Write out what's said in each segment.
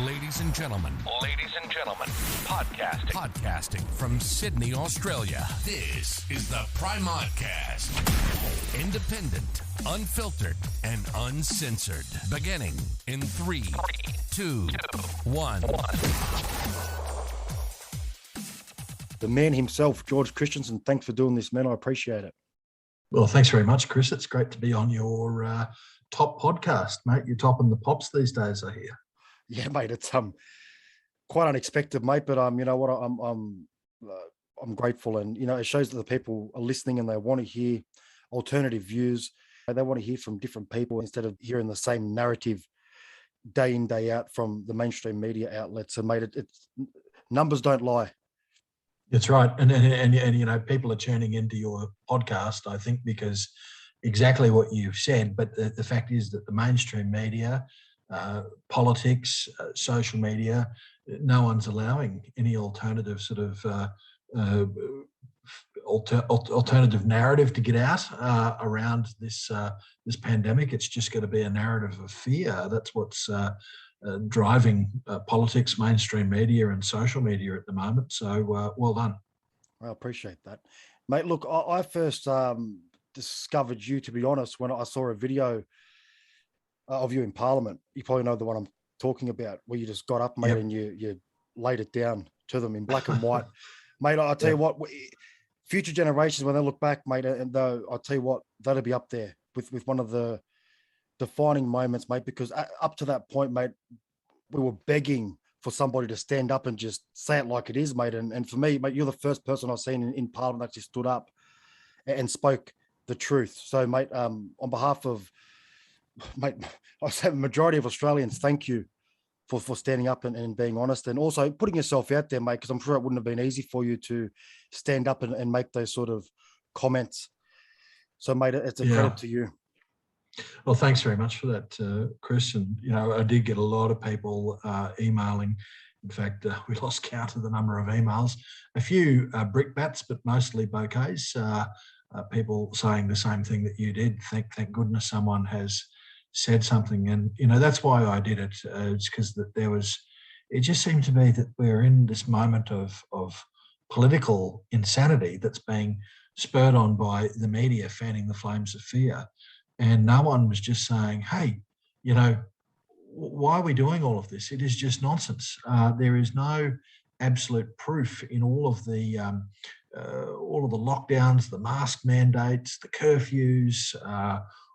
Ladies and gentlemen, podcasting from Sydney, Australia. This is the Primodcast. Independent, unfiltered, and uncensored. Beginning in 3, 2, 1. The man himself, George Christensen. Thanks for doing this, man. I appreciate it. Well, thanks very much, Chris. It's great to be on your top podcast, mate. You're topping the pops these days, I hear. Yeah, mate. It's quite unexpected, mate. But you know what? I'm grateful, and you know, it shows that the people are listening and they want to hear alternative views. They want to hear from different people instead of hearing the same narrative day in, day out from the mainstream media outlets. And mate, it's numbers don't lie. That's right, and you know, people are tuning into your podcast, I think, because exactly what you've said. But the fact is that the mainstream media, politics, social media, no one's allowing any alternative sort of alternative narrative to get out around this pandemic. It's just going to be a narrative of fear. That's what's driving politics, mainstream media, and social media at the moment. So well done. I appreciate that, mate. Look, I first discovered you, to be honest, when I saw a video of you in Parliament. You probably know the one I'm talking about, where you just got up, mate, and you laid it down to them in black and white. Mate, I'll tell you what, future generations, when they look back, mate, and though I'll tell you what, that'll be up there with one of the defining moments, mate, because up to that point, mate, we were begging for somebody to stand up and just say it like it is, mate. And for me, mate, you're the first person I've seen in Parliament that actually stood up and spoke the truth. So, mate, on behalf of, mate, I say the majority of Australians, thank you for standing up and being honest, and also putting yourself out there, mate, because I'm sure it wouldn't have been easy for you to stand up and make those sort of comments. So, mate, it's a credit to you. Well, thanks very much for that, Chris. And, you know, I did get a lot of people emailing. In fact, we lost count of the number of emails. A few brickbats, but mostly bouquets. People saying the same thing that you did. Thank goodness someone has said something. And, you know, that's why I did it. It's because it just seemed to me that we're in this moment of political insanity that's being spurred on by the media fanning the flames of fear. And no one was just saying, hey, you know, why are we doing all of this? It is just nonsense. There is no absolute proof in all of the lockdowns, the mask mandates, the curfews,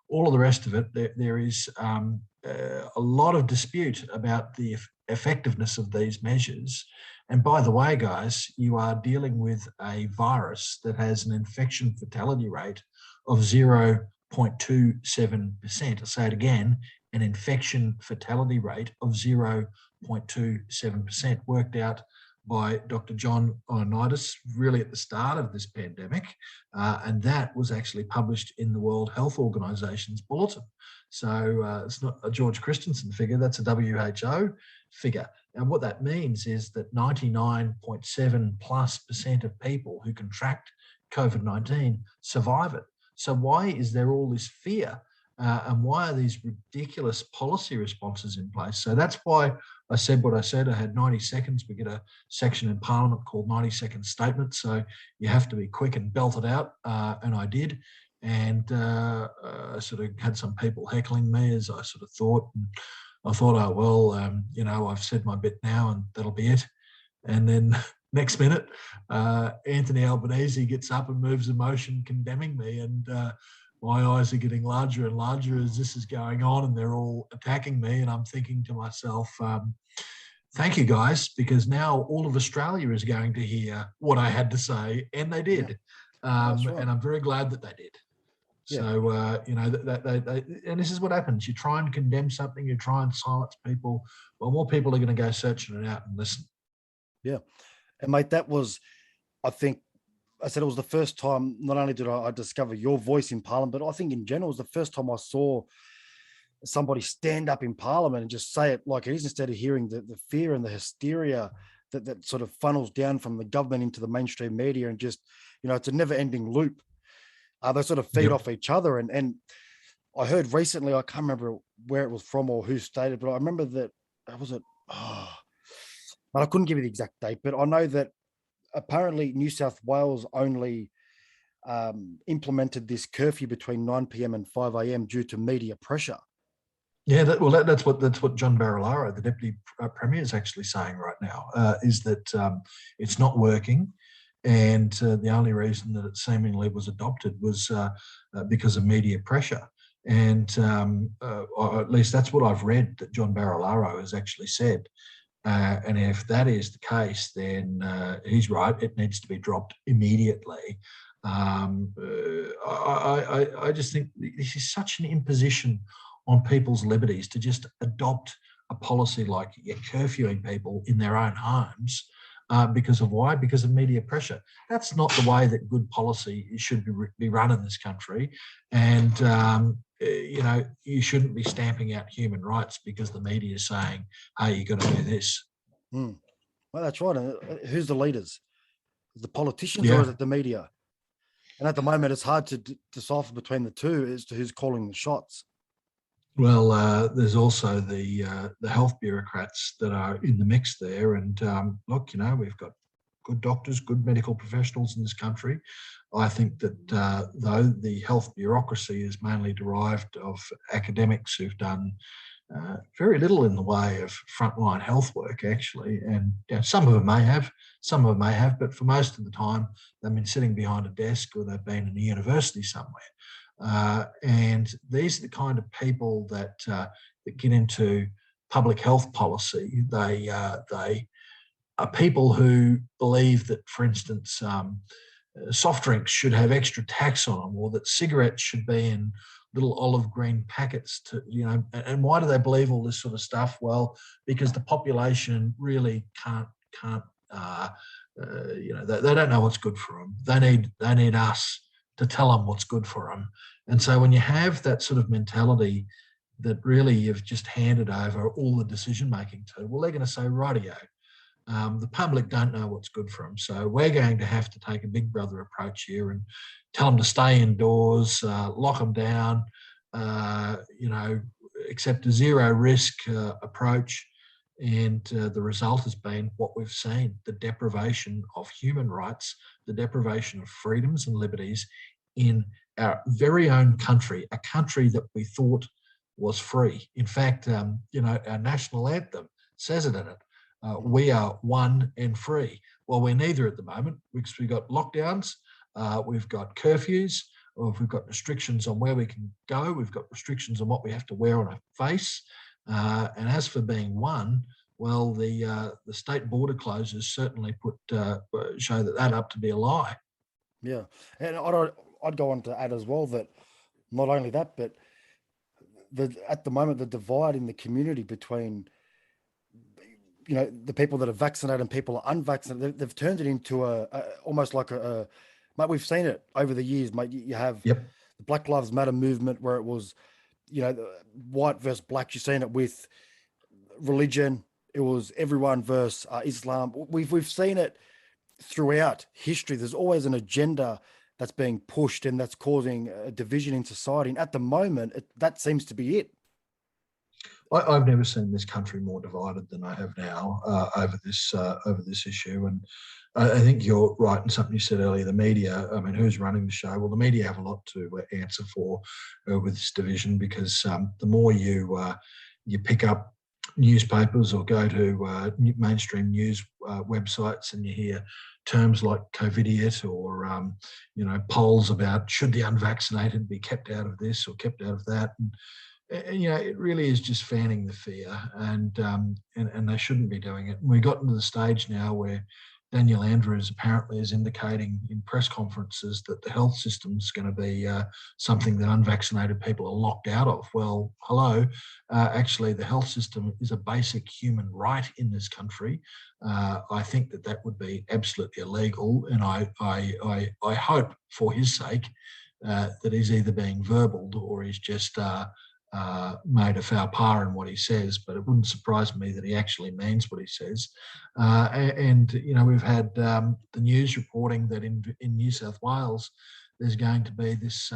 all of the rest of it. There is a lot of dispute about the effectiveness of these measures. And by the way, guys, you are dealing with a virus that has an infection fatality rate of 0.27%. I say it again, an infection fatality rate of 0.27%, worked out by Dr. John Ioannidis really at the start of this pandemic. And that was actually published in the World Health Organization's bulletin. So it's not a George Christensen figure, that's a WHO figure. And what that means is that 99.7+% of people who contract COVID-19 survive it. So why is there all this fear? And why are these ridiculous policy responses in place? So that's why I said what I said. I had 90 seconds. We get a section in Parliament called 90-second statement. So you have to be quick and belt it out. And I did. And I sort of had some people heckling me, as I sort of thought. And I thought, oh, well, you know, I've said my bit now and that'll be it. And then next minute, Anthony Albanese gets up and moves a motion condemning me, and my eyes are getting larger and larger as this is going on, and they're all attacking me. And I'm thinking to myself, thank you, guys, because now all of Australia is going to hear what I had to say, and they did. Right. And I'm very glad that they did. Yeah. So, you know, and this is what happens. You try and condemn something, you try and silence people. Well, more people are going to go searching it out and listen. Yeah. And mate, that was, I think, I said it was the first time, not only did I discover your voice in Parliament, but I think in general, it was the first time I saw somebody stand up in Parliament and just say it like it is, instead of hearing the fear and the hysteria that sort of funnels down from the government into the mainstream media. And just, you know, it's a never ending loop. They sort of feed off each other. And I heard recently, I can't remember where it was from or who stated, but I remember that was it? Oh, but I couldn't give you the exact date, but I know that apparently New South Wales only implemented this curfew between 9 p.m. and 5 a.m. due to media pressure. Yeah, that's what John Barilaro, the deputy premier, is actually saying right now. Is that it's not working, and the only reason that it seemingly was adopted was because of media pressure. And or at least that's what I've read that John Barilaro has actually said. And if that is the case, then he's right. It needs to be dropped immediately. I just think this is such an imposition on people's liberties to just adopt a policy like you're curfewing people in their own homes because of why? Because of media pressure. That's not the way that good policy should be run in this country. And, you shouldn't be stamping out human rights because the media is saying, hey, you got to do this. Well, that's right. Who's the leaders? The politicians or is it the media? And at the moment, it's hard to decipher between the two as to who's calling the shots. Well, there's also the health bureaucrats that are in the mix there. And look, we've got good doctors, good medical professionals in this country. I think that though the health bureaucracy is mainly derived of academics who've done very little in the way of frontline health work, actually. And some of them may have, but for most of the time, they've been sitting behind a desk or they've been in a university somewhere. And these are the kind of people that get into public health policy. They are people who believe that, for instance, soft drinks should have extra tax on them, or that cigarettes should be in little olive green packets. And why do they believe all this sort of stuff? Well, because the population really can't. They don't know what's good for them. They need us to tell them what's good for them. And so when you have that sort of mentality that really you've just handed over all the decision making to, well, they're going to say, rightio, the public don't know what's good for them. So we're going to have to take a big brother approach here and tell them to stay indoors, lock them down, accept a zero risk approach. And the result has been what we've seen, the deprivation of human rights, the deprivation of freedoms and liberties in our very own country, a country that we thought was free. In fact, our national anthem says it in it. We are one and free. Well, we're neither at the moment because we've got lockdowns, we've got curfews, or we've got restrictions on where we can go, we've got restrictions on what we have to wear on our face. And as for being one, well, the state border closures certainly show that up to be a lie. Yeah, and I'd go on to add as well that not only that, but at the moment the divide in the community between the people that are vaccinated and people are unvaccinated, they've turned it into almost like mate, we've seen it over the years, mate. You have the Black Lives Matter movement where it was, white versus black. You've seen it with religion. It was everyone versus Islam. We've seen it throughout history. There's always an agenda that's being pushed and that's causing a division in society. And at the moment, that seems to be it. I've never seen this country more divided than I have now over this issue. And I think you're right in something you said earlier. The media, I mean, who's running the show? Well, the media have a lot to answer for with this division, because the more you pick up newspapers or go to mainstream news websites and you hear terms like COVIDiot or polls about should the unvaccinated be kept out of this or kept out of that, and it really is just fanning the fear, and they shouldn't be doing it. And we got into the stage now where Daniel Andrews apparently is indicating in press conferences that the health system is going to be something that unvaccinated people are locked out of. Well, hello, actually the health system is a basic human right in this country. I think that would be absolutely illegal, and I hope for his sake that he's either being verbaled or he's just made a faux pas in what he says, but it wouldn't surprise me that he actually means what he says. And we've had the news reporting that in New South Wales, there's going to be this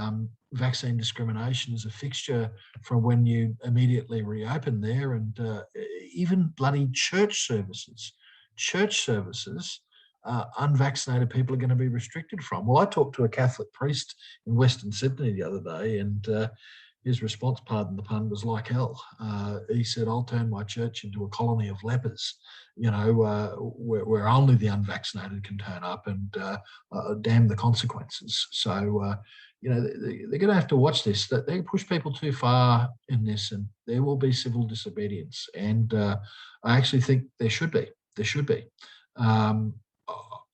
vaccine discrimination as a fixture from when you immediately reopen there, and even bloody church services. Unvaccinated people are going to be restricted from. Well, I talked to a Catholic priest in Western Sydney the other day, and his response, pardon the pun, was like hell. He said, "I'll turn my church into a colony of lepers, where only the unvaccinated can turn up, and damn the consequences." So, they're going to have to watch this. That they push people too far in this, and there will be civil disobedience. And I actually think there should be. There should be.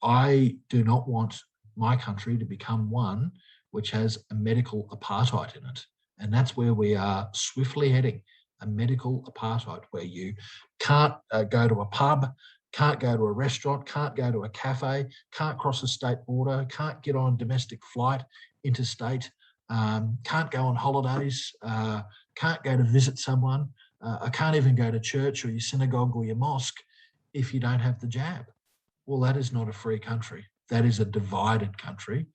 I do not want my country to become one which has a medical apartheid in it. And that's where we are swiftly heading, a medical apartheid, where you can't go to a pub, can't go to a restaurant, can't go to a cafe, can't cross a state border, can't get on a domestic flight interstate, can't go on holidays, can't go to visit someone, I can't even go to church or your synagogue or your mosque if you don't have the jab. Well, that is not a free country. That is a divided country.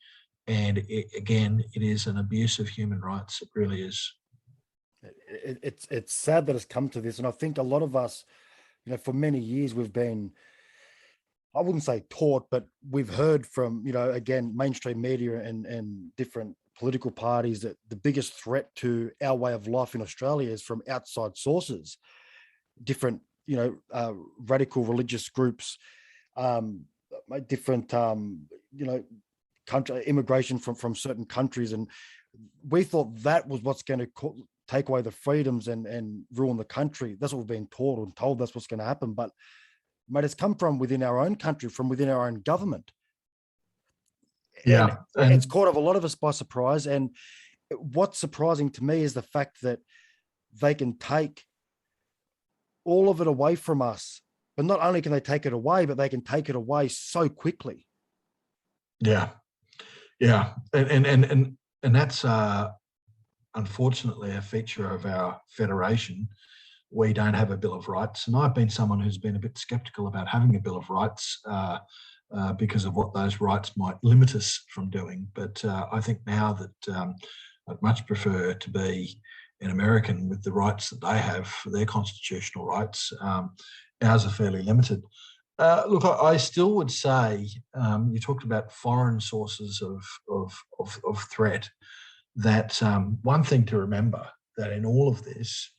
And it is an abuse of human rights. It really is. It's sad that it's come to this. And I think a lot of us, for many years we've been, I wouldn't say taught, but we've heard from, again, mainstream media and different political parties that the biggest threat to our way of life in Australia is from outside sources, different, radical religious groups, different, country immigration from certain countries. And we thought that was what's going to take away the freedoms and ruin the country. That's what we've been taught and told that's what's going to happen. But mate, it's come from within our own country, from within our own government. Yeah. And it's caught a lot of us by surprise. And what's surprising to me is the fact that they can take all of it away from us. But not only can they take it away, but they can take it away so quickly. Yeah. Yeah. And that's unfortunately a feature of our federation. We don't have a Bill of Rights. And I've been someone who's been a bit skeptical about having a Bill of Rights because of what those rights might limit us from doing. But I think now that I'd much prefer to be an American with the rights that they have for their constitutional rights. Ours are fairly limited. Look, I still would say, you talked about foreign sources of threat, that one thing to remember, that in all of this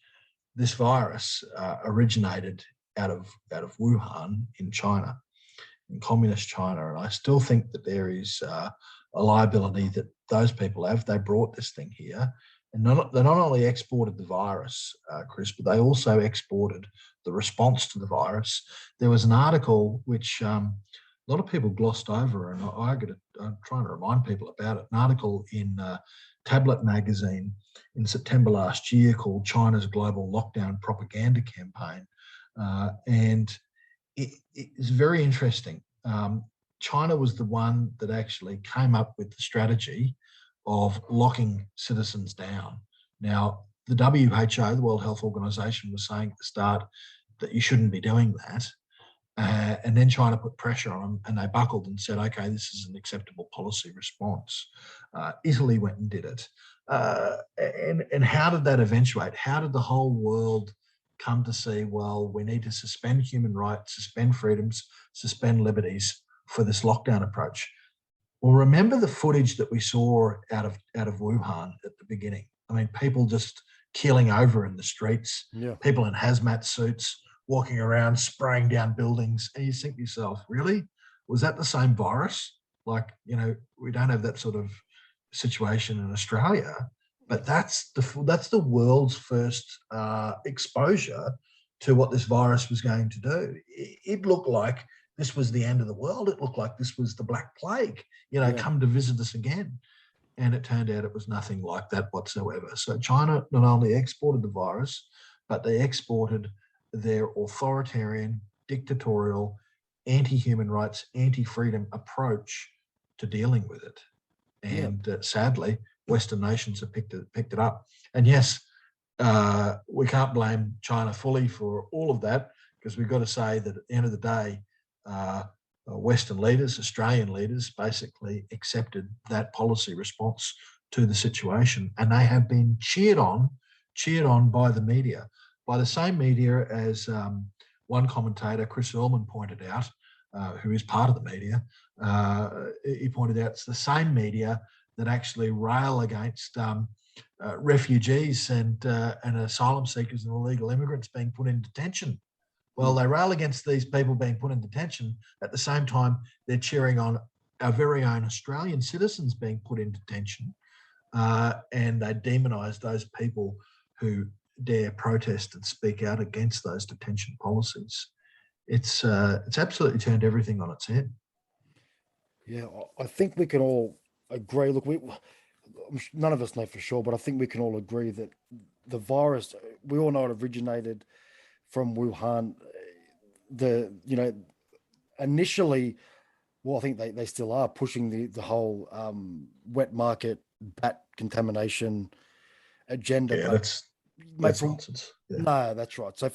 virus originated out of Wuhan in China, in communist China. And I still think that there is a liability that those people have. They brought this thing here. And they not only exported the virus, Chris, but they also exported the response to the virus. There was an article which a lot of people glossed over, and I'm trying to remind people about it, an article in Tablet magazine in September last year called China's Global Lockdown Propaganda Campaign. And it is very interesting. China was the one that actually came up with the strategy of locking citizens down. Now, the WHO, the World Health Organization, was saying at the start that you shouldn't be doing that. And then China put pressure on them and they buckled and said, okay, this is an acceptable policy response. Italy went and did it. And how did that eventuate? How did the whole world come to see, well, we need to suspend human rights, suspend freedoms, suspend liberties for this lockdown approach? Well, remember the footage that we saw out of Wuhan at the beginning. I mean, people just keeling over in the streets, people in hazmat suits, walking around, spraying down buildings. And you think to yourself, really? Was that the same virus? Like, we don't have that sort of situation in Australia, but that's the world's first exposure to what this virus was going to do. It looked like this was the end of the world. It looked like this was the Black Plague, come to visit us again. And it turned out it was nothing like that whatsoever. So China not only exported the virus, but they exported their authoritarian, dictatorial, anti-human rights, anti-freedom approach to dealing with it. And sadly, Western nations have picked it up. And yes, we can't blame China fully for all of that, because we've got to say that at the end of the day, Western leaders, Australian leaders, basically accepted that policy response to the situation, and they have been cheered on by the media, by the same media as one commentator, Chris Earlman, pointed out, who is part of the media. He pointed out it's the same media that actually rail against refugees and asylum seekers and illegal immigrants being put in detention. Well, they rail against these people being put in detention. At the same time, they're cheering on our very own Australian citizens being put in detention, and they demonise those people who dare protest and speak out against those detention policies. It's absolutely turned everything on its head. Yeah, I think we can all agree. Look, none of us know for sure, but I think we can all agree that the virus, we all know it originated from Wuhan. Initially, well, I think they still are pushing the whole wet market bat contamination agenda. Yeah, but that's nonsense. Yeah. No, that's right. So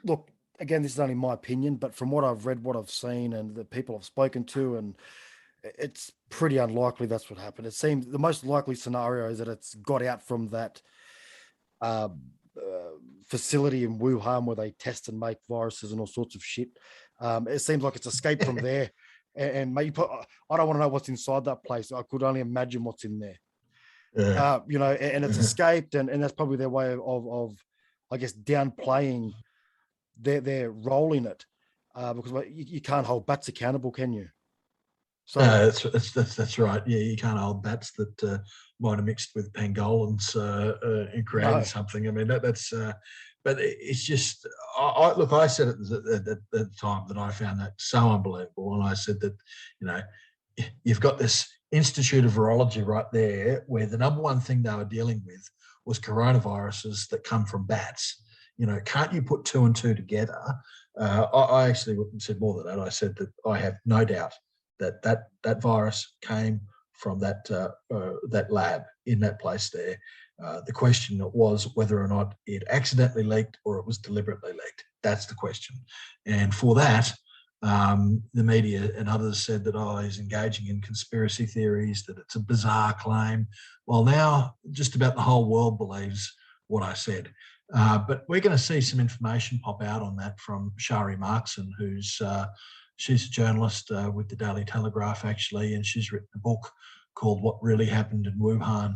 look, again, this is only my opinion, but from what I've read, what I've seen, and the people I've spoken to, and it's pretty unlikely that's what happened. It seems the most likely scenario is that it's got out from that facility in Wuhan where they test and make viruses and all sorts of shit. It seems like it's escaped from there. And maybe I don't want to know what's inside that place. I could only imagine what's in there. And it's escaped, and that's probably their way of I guess, downplaying their role in it, because you can't hold bats accountable, can you? So that's right. Yeah, you can't hold bats that might have mixed with pangolins and created something. I mean, that's. But it's just. I said it at the time that I found that so unbelievable, and I said that, you've got this Institute of Virology right there, where the number one thing they were dealing with was coronaviruses that come from bats. Can't you put two and two together? I actually said more than that. I said that I have no doubt that virus came from that lab in that place there. The question was whether or not it accidentally leaked or it was deliberately leaked. That's the question. And for that, the media and others said that, he's engaging in conspiracy theories, that it's a bizarre claim. Well, now just about the whole world believes what I said. But we're going to see some information pop out on that from Shari Markson, she's a journalist with the Daily Telegraph, actually, and she's written a book called What Really Happened in Wuhan.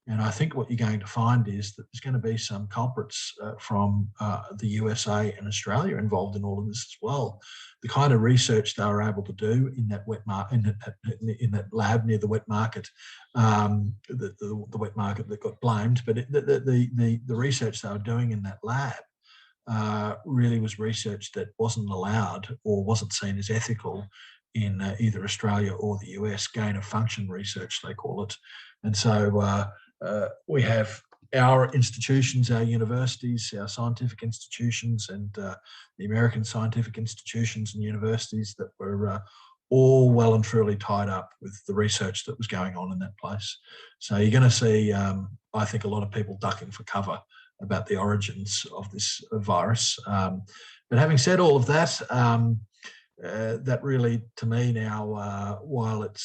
And I think what you're going to find is that there's going to be some culprits from the USA and Australia involved in all of this as well. The kind of research they were able to do in that in that lab near the wet market, the wet market that got blamed, but the research they were doing in that lab really was research that wasn't allowed or wasn't seen as ethical in either Australia or the US. Gain of function research, they call it. And so we have our institutions, our universities, our scientific institutions, and the American scientific institutions and universities that were all well and truly tied up with the research that was going on in that place. So you're going to see, I think, a lot of people ducking for cover about the origins of this virus. But having said all of that, that really, to me now, while it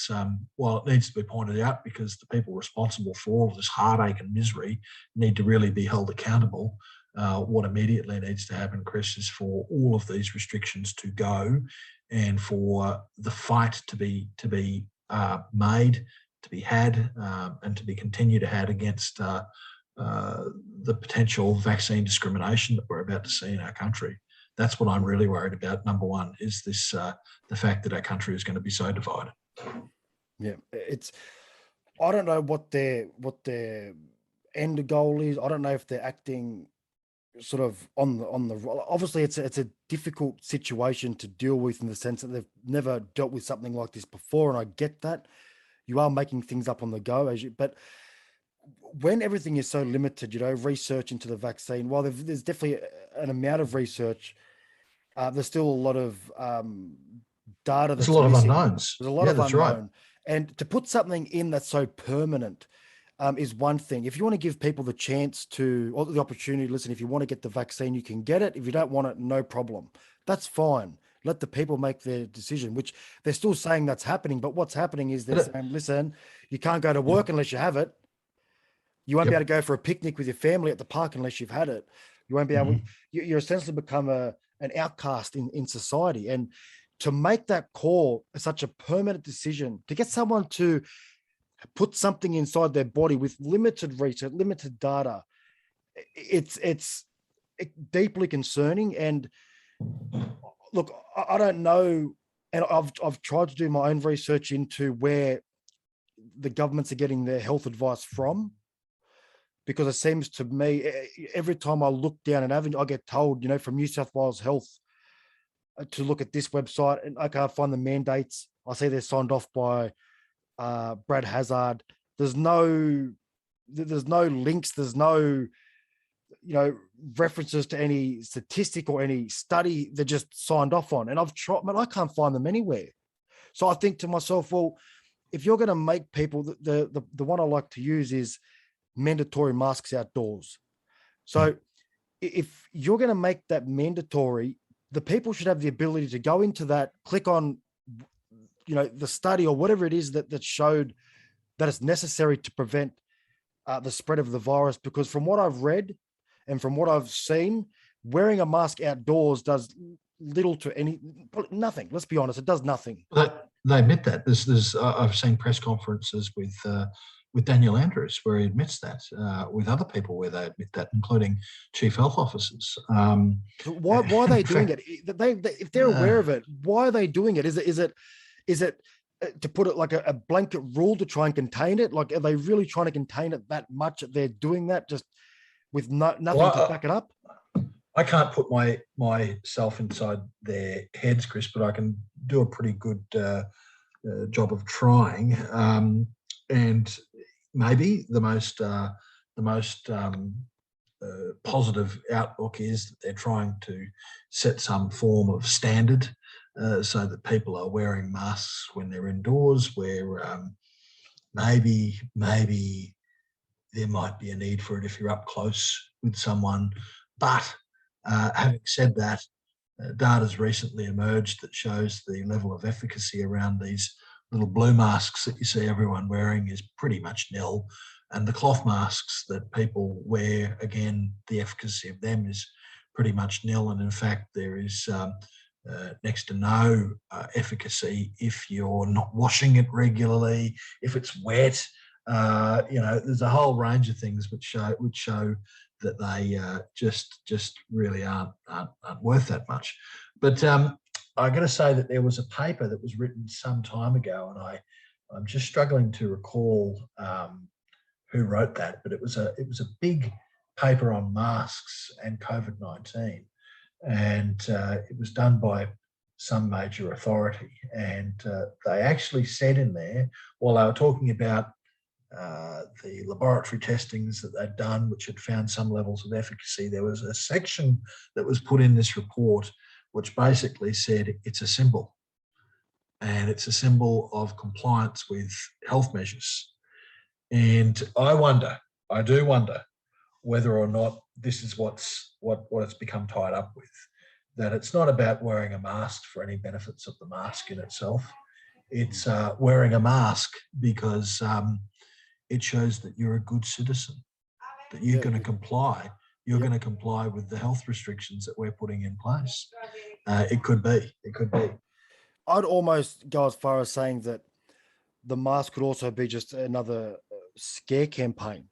needs to be pointed out because the people responsible for all of this heartache and misery need to really be held accountable, what immediately needs to happen, Chris, is for all of these restrictions to go, and for the fight to be made, to be had, and to be continued to had against the potential vaccine discrimination that we're about to see in our country. That's what I'm really worried about. Number one is this: the fact that our country is going to be so divided. Yeah, I don't know what their end goal is. I don't know if they're acting sort of on the. Obviously, it's a difficult situation to deal with in the sense that they've never dealt with something like this before, and I get that. You are making things up on the go, but when everything is so limited, research into the vaccine, while there's definitely an amount of research, there's still a lot of data. There's a lot missing. of unknowns. There's a lot of unknown. Right. And to put something in that's so permanent is one thing. If you want to give people the chance or the opportunity, listen, if you want to get the vaccine, you can get it. If you don't want it, no problem. That's fine. Let the people make their decision, which they're still saying that's happening. But what's happening is they're saying, listen, you can't go to work unless you have it. You won't be able to go for a picnic with your family at the park unless you've had it. You won't be able, you're essentially become an outcast in society. And to make that call such a permanent decision, to get someone to put something inside their body with limited research, limited data, it's deeply concerning. And look, I don't know, and I've tried to do my own research into where the governments are getting their health advice from, because it seems to me every time I look down an avenue, I get told, from New South Wales Health to look at this website, and I can't find the mandates. I see they're signed off by Brad Hazard. There's no links. There's no references to any statistic or any study. They're just signed off on. And I've tried, but I can't find them anywhere. So I think to myself, well, if you're going to make people, the one I like to use is mandatory masks outdoors. So if you're going to make that mandatory, the people should have the ability to go into that, click on, the study or whatever it is that showed that it's necessary to prevent the spread of the virus. Because from what I've read and from what I've seen, wearing a mask outdoors does little to nothing. Let's be honest, it does nothing. They admit that. I've seen press conferences with Daniel Andrews where he admits that, with other people where they admit that, including chief health officers. Why are they doing it? If they're aware of it, why are they doing it? Is it to put it like a blanket rule to try and contain it? Like, are they really trying to contain it that much that they're doing that just with nothing to back it up? I can't put myself inside their heads, Chris, but I can do a pretty good job of trying. And maybe the most positive outlook is that they're trying to set some form of standard so that people are wearing masks when they're indoors, where maybe there might be a need for it if you're up close with someone. But having said that, data's recently emerged that shows the level of efficacy around these little blue masks that you see everyone wearing is pretty much nil. And the cloth masks that people wear, again, the efficacy of them is pretty much nil. And in fact, there is next to no efficacy if you're not washing it regularly, if it's wet. There's a whole range of things which show that they just really aren't worth that much. But I got to say that there was a paper that was written some time ago, and I'm just struggling to recall who wrote that, but it was a big paper on masks and COVID-19, and it was done by some major authority, and they actually said in there, while they were talking about the laboratory testings that they'd done, which had found some levels of efficacy, there was a section that was put in this report which basically said it's a symbol, and it's a symbol of compliance with health measures. And I do wonder whether or not this is what it's become tied up with, that it's not about wearing a mask for any benefits of the mask in itself. It's wearing a mask because it shows that you're a good citizen, that you're going to comply. You're going to comply with the health restrictions that we're putting in place. It could be. I'd almost go as far as saying that the mask could also be just another scare campaign,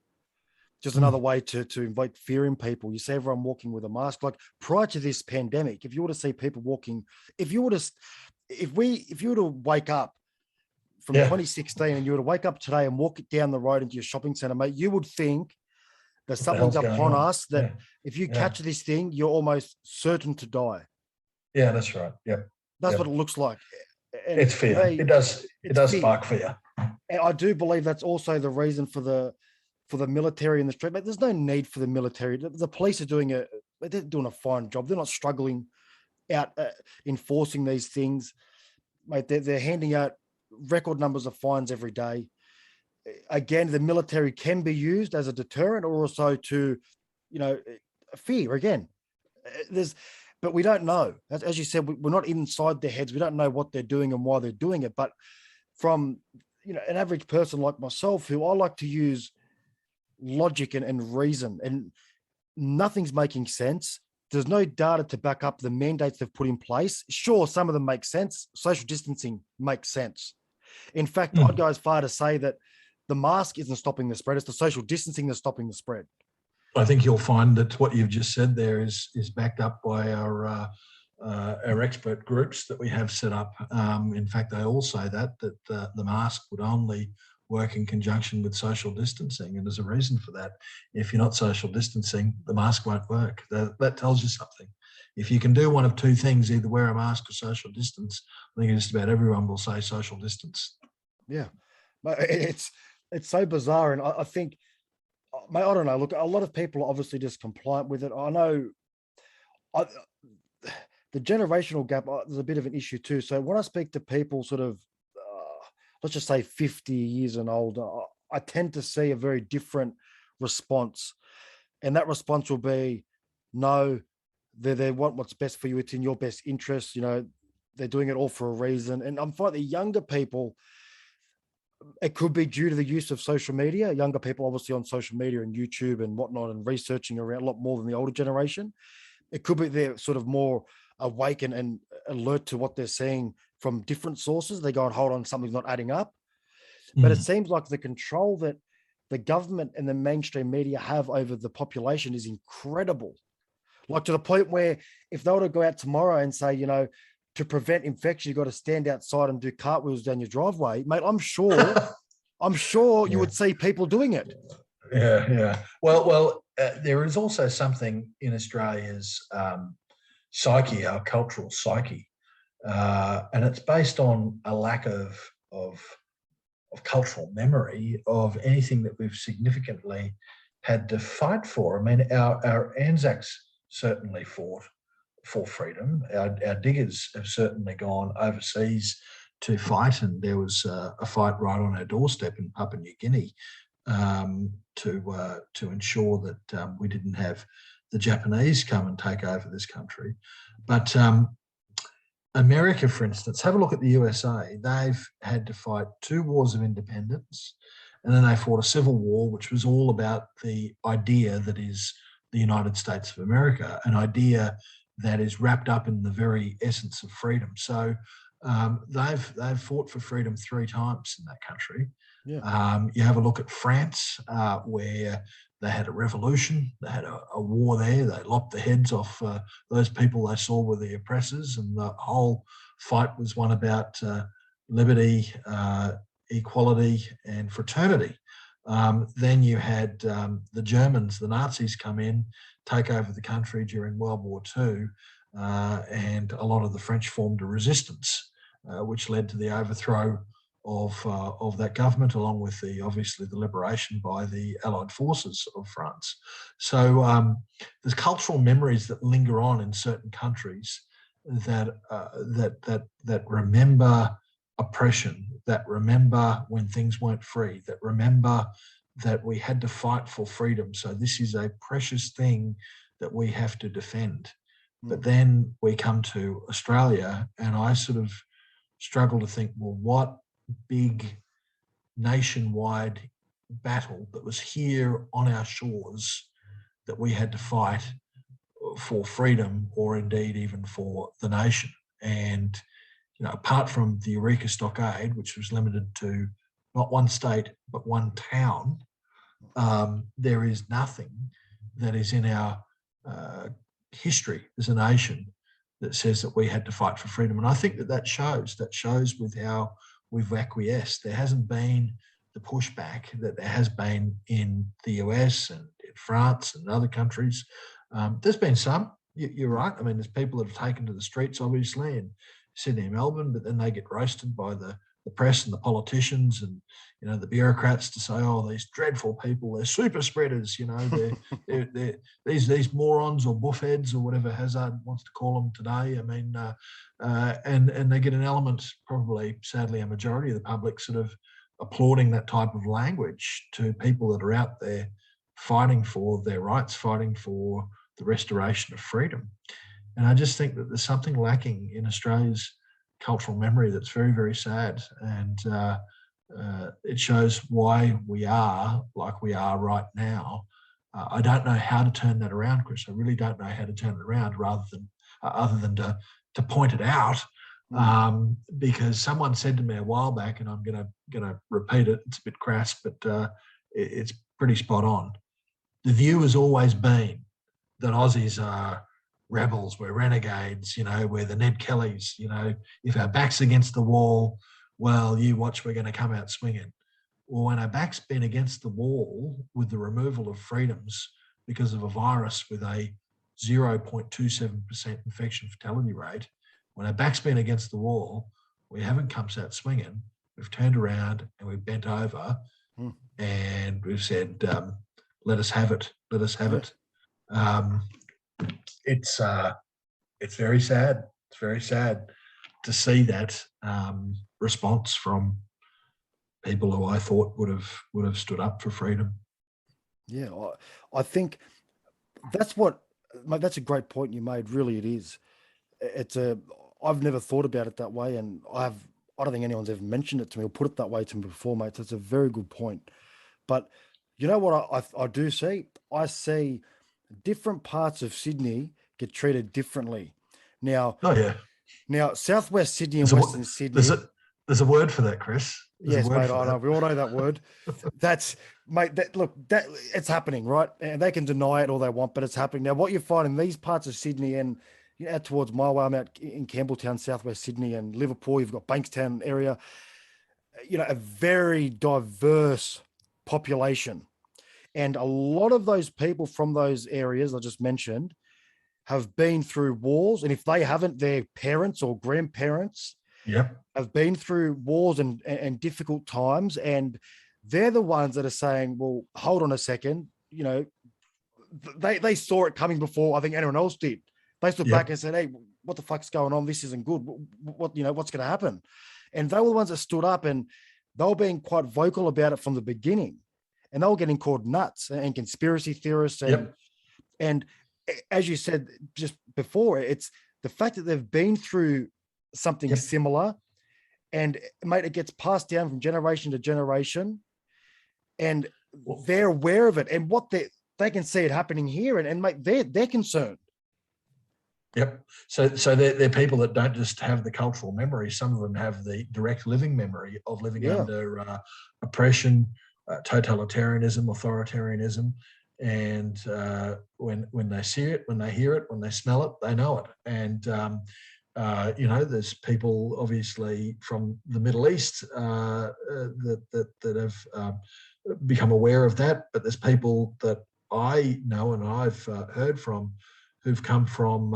just another way to invite fear in people. You see everyone walking with a mask. Like prior to this pandemic, if you were to see people walking, if you were to wake up from 2016 and you were to wake up today and walk down the road into your shopping center, mate, you would think there's something upon us that if you catch this thing, you're almost certain to die. Yeah, that's right. Yeah. That's what it looks like. And it's fear. It does spark fear. And I do believe that's also the reason for the military in the street. But there's no need for the military. The police are doing a fine job. They're not struggling out enforcing these things. Mate, they're handing out record numbers of fines every day. Again, the military can be used as a deterrent or also to, fear. Again, but we don't know. As you said, we're not inside their heads. We don't know what they're doing and why they're doing it. But from, an average person like myself, who I like to use logic and reason, and nothing's making sense. There's no data to back up the mandates they've put in place. Sure, some of them make sense. Social distancing makes sense. In fact, I'd go as far to say that the mask isn't stopping the spread. It's the social distancing that's stopping the spread. I think you'll find that what you've just said there is backed up by our expert groups that we have set up. In fact, they all say that the mask would only work in conjunction with social distancing, and there's a reason for that. If you're not social distancing, the mask won't work. That tells you something. If you can do one of two things, either wear a mask or social distance, I think just about everyone will say social distance. Yeah, it's so bizarre, and I think, mate, I don't know. Look, a lot of people are obviously just compliant with it. I know the generational gap, there's a bit of an issue too. So when I speak to people sort of, let's just say 50 years and older, I tend to see a very different response. And that response will be, no, they want what's best for you. It's in your best interest. They're doing it all for a reason. And I'm finding the younger people, it could be due to the use of social media. Younger people obviously on social media and YouTube and whatnot, and researching around a lot more than the older generation. It could be they're sort of more awake and alert to what they're seeing from different sources. They go and hold on, something's not adding up. But it seems like the control that the government and the mainstream media have over the population is incredible. Like to the point where if they were to go out tomorrow and say, to prevent infection, you've got to stand outside and do cartwheels down your driveway, mate, I'm sure you would see people doing it. Yeah. Well, there is also something in Australia's psyche, our cultural psyche, and it's based on a lack of cultural memory of anything that we've significantly had to fight for. I mean, our Anzacs certainly fought for freedom. Our diggers have certainly gone overseas to fight, and there was a fight right on our doorstep in Papua New Guinea to ensure that we didn't have the Japanese come and take over this country. But America, for instance, have a look at the USA. They've had to fight 2 wars of independence, and then they fought a civil war, which was all about the idea that is the United States of America, an idea that is wrapped up in the very essence of freedom. So they've fought for freedom 3 times in that country. Yeah. You have a look at France, where they had a revolution, they had a war there, they lopped the heads off those people they saw were the oppressors, and the whole fight was one about liberty, equality and fraternity. Then you had the Germans, the Nazis, come in, take over the country during World War II, and a lot of the French formed a resistance, which led to the overthrow of that government, along with obviously the liberation by the Allied forces of France. So there's cultural memories that linger on in certain countries that remember oppression, that remember when things weren't free, that remember that we had to fight for freedom. So this is a precious thing that we have to defend. But then we come to Australia, and I sort of struggle to think, well, what big nationwide battle that was here on our shores that we had to fight for freedom, or indeed even for the nation? And apart from the Eureka Stockade, which was limited to not one state but one town, there is nothing that is in our history as a nation that says that we had to fight for freedom. And I think that shows with how we've acquiesced. There hasn't been the pushback that there has been in the US and in France and other countries. There's been some, you're right. I mean, there's people that have taken to the streets, obviously, in Sydney and Melbourne, but then they get roasted by the press and the politicians and, the bureaucrats to say, oh, these dreadful people, they're super spreaders, they're these morons or buffheads or whatever Hazard wants to call them today. I mean, and they get an element, probably, sadly, a majority of the public sort of applauding that type of language to people that are out there fighting for their rights, fighting for the restoration of freedom. And I just think that there's something lacking in Australia's cultural memory that's very, very sad. And it shows why we are like we are right now. I don't know how to turn that around, Chris. I really don't know how to turn it around other than to point it out. Because someone said to me a while back, and I'm gonna repeat it. It's a bit crass, but it's pretty spot on. The view has always been that Aussies are rebels, we're renegades, we're the Ned Kellys, if our back's against the wall, well, you watch, we're going to come out swinging. Well, when our back's been against the wall with the removal of freedoms because of a virus with a 0.27% infection fatality rate, when our back's been against the wall, we haven't come out swinging. We've turned around and we've bent over and we've said, let us have it. Let us have it. It's very sad. It's very sad to see that response from people who I thought would have stood up for freedom. Yeah, I think that's a great point you made. Really, it is. I've never thought about it that way, and I don't think anyone's ever mentioned it to me or put it that way to me before, mate. So it's a very good point. But you know what I do see? I see different parts of Sydney get treated differently. Now, Southwest Sydney and Western Sydney. There's a word for that, Chris. Yes, mate. I know. We all know that word. That's, mate. That it's happening, right? And they can deny it all they want, but it's happening now. What you find in these parts of Sydney and out towards my way, I'm out in Campbelltown, Southwest Sydney, and Liverpool. You've got Bankstown area. A very diverse population, and a lot of those people from those areas I just mentioned have been through wars, and if they haven't, their parents or grandparents have been through wars and difficult times, and they're the ones that are saying, well, hold on a second, they saw it coming before I think anyone else did. They stood back and said, hey, what the fuck's going on? This isn't good. What's going to happen? And they were the ones that stood up, and they were being quite vocal about it from the beginning, and they were getting called nuts and conspiracy theorists. And as you said just before, it's the fact that they've been through something similar, and mate, it gets passed down from generation to generation, and they're aware of it, and what they can see it happening here, and mate, they're concerned. Yep. So they're people that don't just have the cultural memory. Some of them have the direct living memory of living under oppression, totalitarianism, authoritarianism, and when they see it, when they hear it, when they smell it, they know it. And there's people obviously from the Middle East that have become aware of that, but there's people that I know and I've heard from who've come from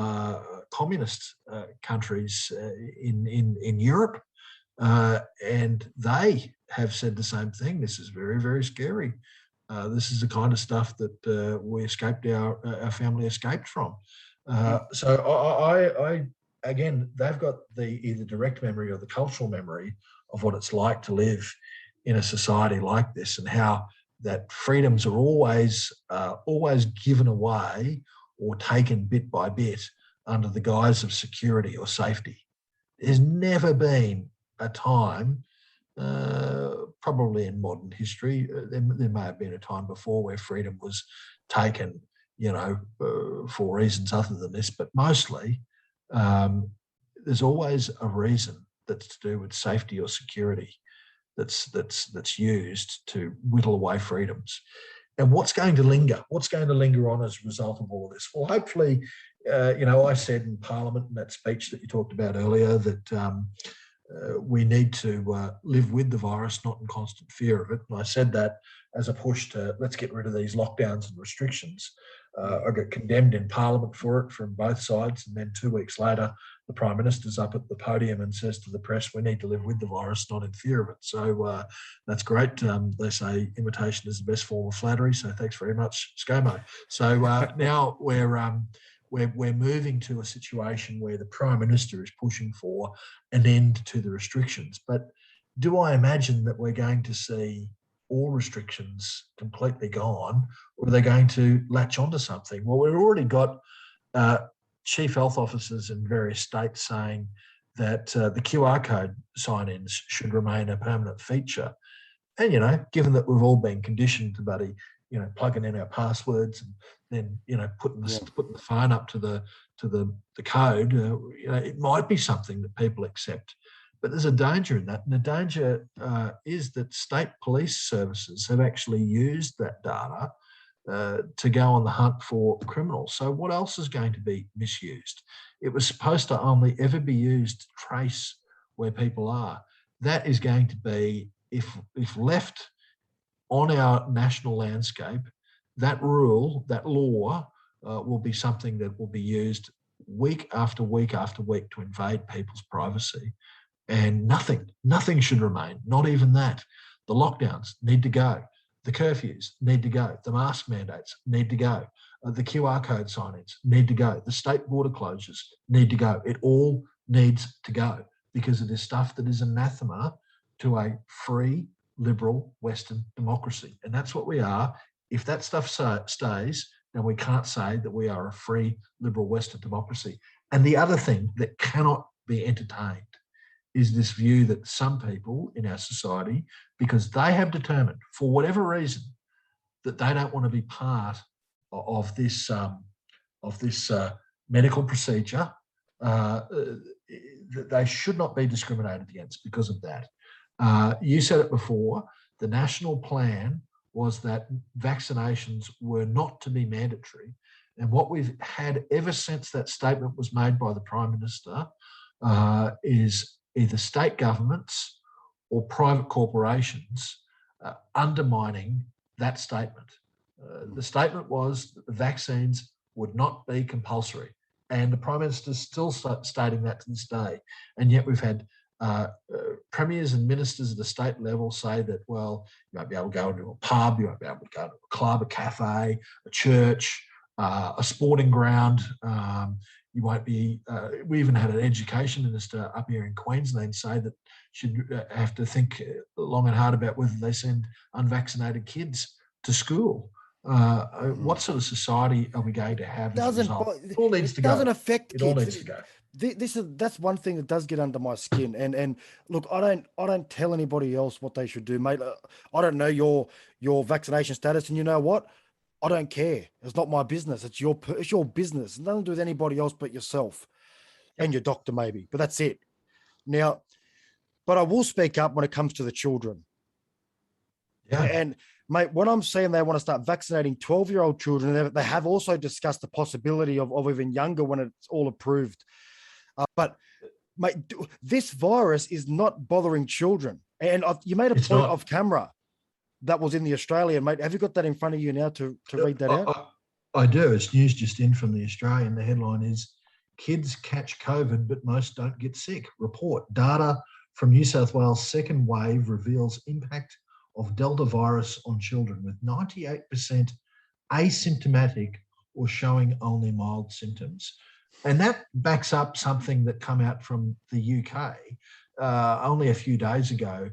communist countries in Europe, and they have said the same thing. This is very, very scary. This is the kind of stuff that we escaped, our family escaped from. So I again, they've got the either direct memory or the cultural memory of what it's like to live in a society like this, and how that freedoms are always given away or taken bit by bit under the guise of security or safety. There's never been a time, probably in modern history, there may have been a time before where freedom was taken, for reasons other than this, but mostly there's always a reason that's to do with safety or security that's used to whittle away freedoms. And what's going to linger? What's going to linger on as a result of all of this? Well, hopefully, I said in Parliament in that speech that you talked about earlier that we need to live with the virus, not in constant fear of it. And I said that as a push to let's get rid of these lockdowns and restrictions. I got condemned in Parliament for it from both sides. And then 2 weeks later, the Prime Minister's up at the podium and says to the press, we need to live with the virus, not in fear of it. So that's great. They say imitation is the best form of flattery. So thanks very much, ScoMo. So now we're moving to a situation where the Prime Minister is pushing for an end to the restrictions. But do I imagine that we're going to see all restrictions completely gone, or are they going to latch onto something? Well, we've already got chief health officers in various states saying that the QR code sign-ins should remain a permanent feature. And, given that we've all been conditioned to plugging in our passwords and then, putting the phone up to the code, it might be something that people accept. But there's a danger in that. And the danger is that state police services have actually used that data to go on the hunt for criminals. So what else is going to be misused? It was supposed to only ever be used to trace where people are. That is going to be, if left on our national landscape, that rule, that law, will be something that will be used week after week after week to invade people's privacy. And nothing should remain, not even that. The lockdowns need to go. The curfews need to go. The mask mandates need to go. The QR code sign-ins need to go. The state border closures need to go. It all needs to go because it is stuff that is anathema to a free, liberal Western democracy. And that's what we are. If that stuff stays, then we can't say that we are a free, liberal Western democracy. And the other thing that cannot be entertained is this view that some people in our society, because they have determined, for whatever reason, that they don't want to be part of this medical procedure, that they should not be discriminated against because of that. You said it before, the national plan was that vaccinations were not to be mandatory. And what we've had ever since that statement was made by the Prime Minister is either state governments or private corporations undermining that statement. The statement was that the vaccines would not be compulsory. And the Prime Minister is still stating that to this day. And yet we've had premiers and ministers at the state level say that, well, you won't be able to go into a pub, you won't be able to go to a club, a cafe, a church, a sporting ground. You won't be, we even had an education minister up here in Queensland say that she'd have to think long and hard about whether they send unvaccinated kids to school. What sort of society are we going to have as a result? It all needs to go. Doesn't affect it kids. all needs to go. That's one thing that does get under my skin. And look, I don't tell anybody else what they should do, mate. I don't know your vaccination status, and you know what? I don't care. It's not my business. It's your business. It's nothing to do with anybody else but yourself and your doctor, maybe. But that's it. Now, but I will speak up when it comes to the children. Yeah. And mate, when I'm saying they want to start vaccinating 12-year-old children, they have also discussed the possibility of even younger when it's all approved. But mate, this virus is not bothering children. And you made a point off camera that was in the Australian, mate. Have you got that in front of you now to read that out? I do. It's news just in from the Australian. The headline is, "Kids catch COVID, but most don't get sick. Report data from New South Wales second wave reveals impact of Delta virus on children, with 98% asymptomatic or showing only mild symptoms." And that backs up something that came out from the UK only a few days ago.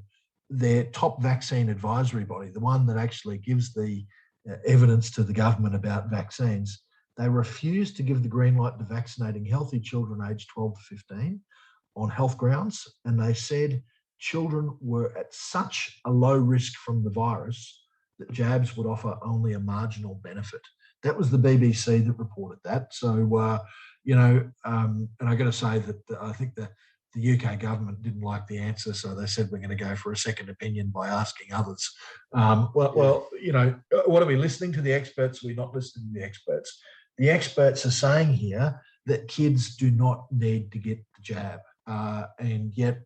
Their top vaccine advisory body, the one that actually gives the evidence to the government about vaccines, they refused to give the green light to vaccinating healthy children aged 12 to 15 on health grounds. And they said children were at such a low risk from the virus that jabs would offer only a marginal benefit. That was the BBC that reported that. So, and I got to say that I think the UK government didn't like the answer, so they said we're going to go for a second opinion by asking others. What are we listening to the experts? We're not listening to the experts. The experts are saying here that kids do not need to get the jab, and yet,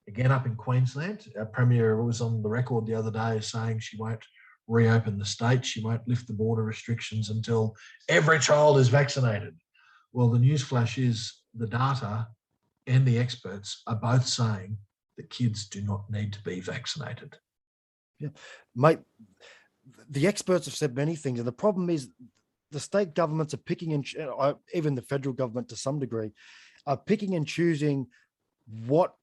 again, up in Queensland, our Premier was on the record the other day saying she won't reopen the state, she won't lift the border restrictions until every child is vaccinated. Well, the newsflash is the data and the experts are both saying that kids do not need to be vaccinated. Yeah, mate, the experts have said many things, and the problem is the state governments are picking and even the federal government to some degree are picking and choosing what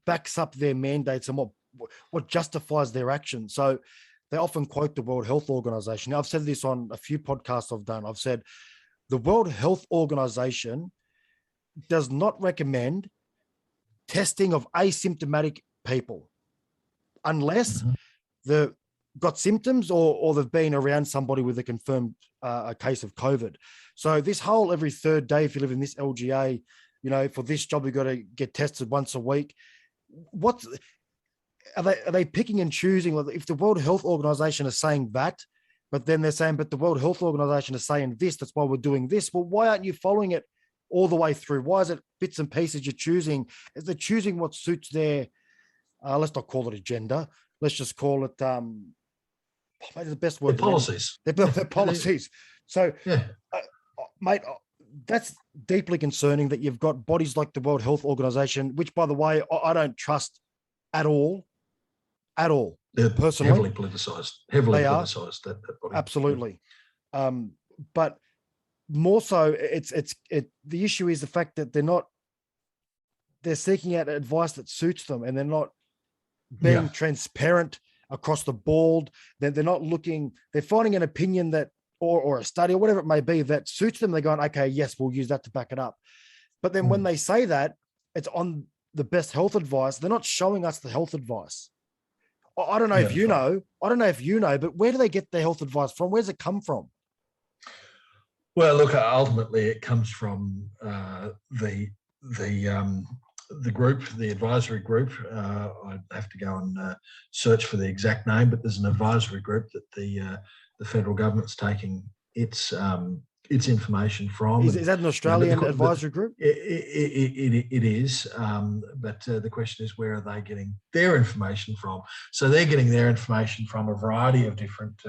backs up their mandates and what justifies their action. So they often quote the World Health Organization. I've said this on a few podcasts I've done. I've said the World Health Organization does not recommend testing of asymptomatic people unless they've got symptoms or they've been around somebody with a confirmed a case of COVID. So this whole every third day, if you live in this LGA, you know, for this job, you've got to get tested once a week. Are they picking and choosing? If the World Health Organization is saying that, but then they're saying, but the World Health Organization is saying this, that's why we're doing this. Well, why aren't you following it all the way through? Why is it bits and pieces you're choosing? Is they're choosing what suits their, let's not call it agenda. Let's just call it, maybe the best word. Their policies. Their policies. So, mate, that's deeply concerning that you've got bodies like the World Health Organization, which, by the way, I don't trust at all. They're personally. heavily politicized. That body. Absolutely. But more so, the issue is the fact that they're seeking out advice that suits them, and they're not being transparent across the board. They're not looking, they're finding an opinion that, or a study or whatever it may be that suits them. They're going, okay, yes, we'll use that to back it up. But then when they say that, it's on the best health advice. They're not showing us the health advice. I don't know if you know. I don't know if you know, but where do they get their health advice from? Where's it come from? Well, look, ultimately it comes from the group, the advisory group. I'd have to go and search for the exact name, but there's an advisory group that the federal government's taking its information from. Is that an Australian advisory group? It is, but the question is, where are they getting their information from? So they're getting their information from a variety of different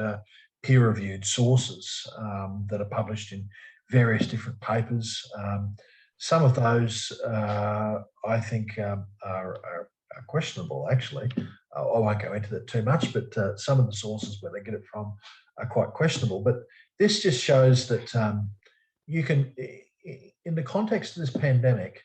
peer-reviewed sources that are published in various different papers. Some of those I think are questionable, actually. I won't go into that too much, but some of the sources where they get it from are quite questionable. But this just shows that you can, in the context of this pandemic,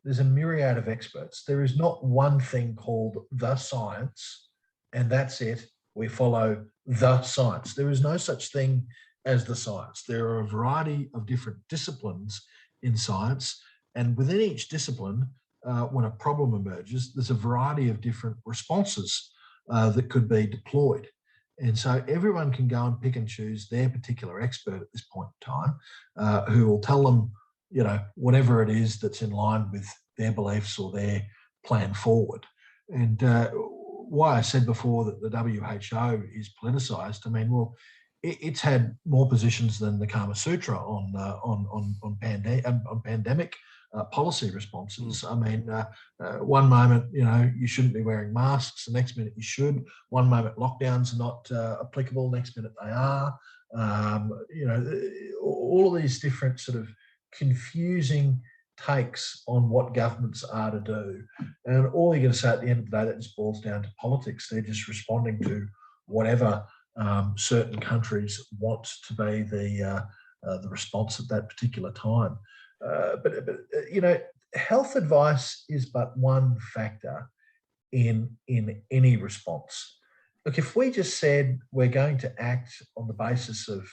there's a myriad of experts. There is not one thing called the science, and that's it. We follow the science. There is no such thing as the science. There are a variety of different disciplines in science, and within each discipline, when a problem emerges, there's a variety of different responses that could be deployed. And so everyone can go and pick and choose their particular expert at this point in time, who will tell them, you know, whatever it is that's in line with their beliefs or their plan forward. And why I said before that the WHO is politicised, I mean, well, it's had more positions than the Kama Sutra on pandemic policy responses. I mean, one moment, you know, you shouldn't be wearing masks. The next minute you should. One moment lockdowns are not applicable. Next minute they are. You know, all of these different sort of confusing takes on what governments are to do. And all you're going to say at the end of the day, that just boils down to politics. They're just responding to whatever certain countries want to be the response at that particular time. But you know, health advice is but one factor in any response. Look, if we just said we're going to act on the basis of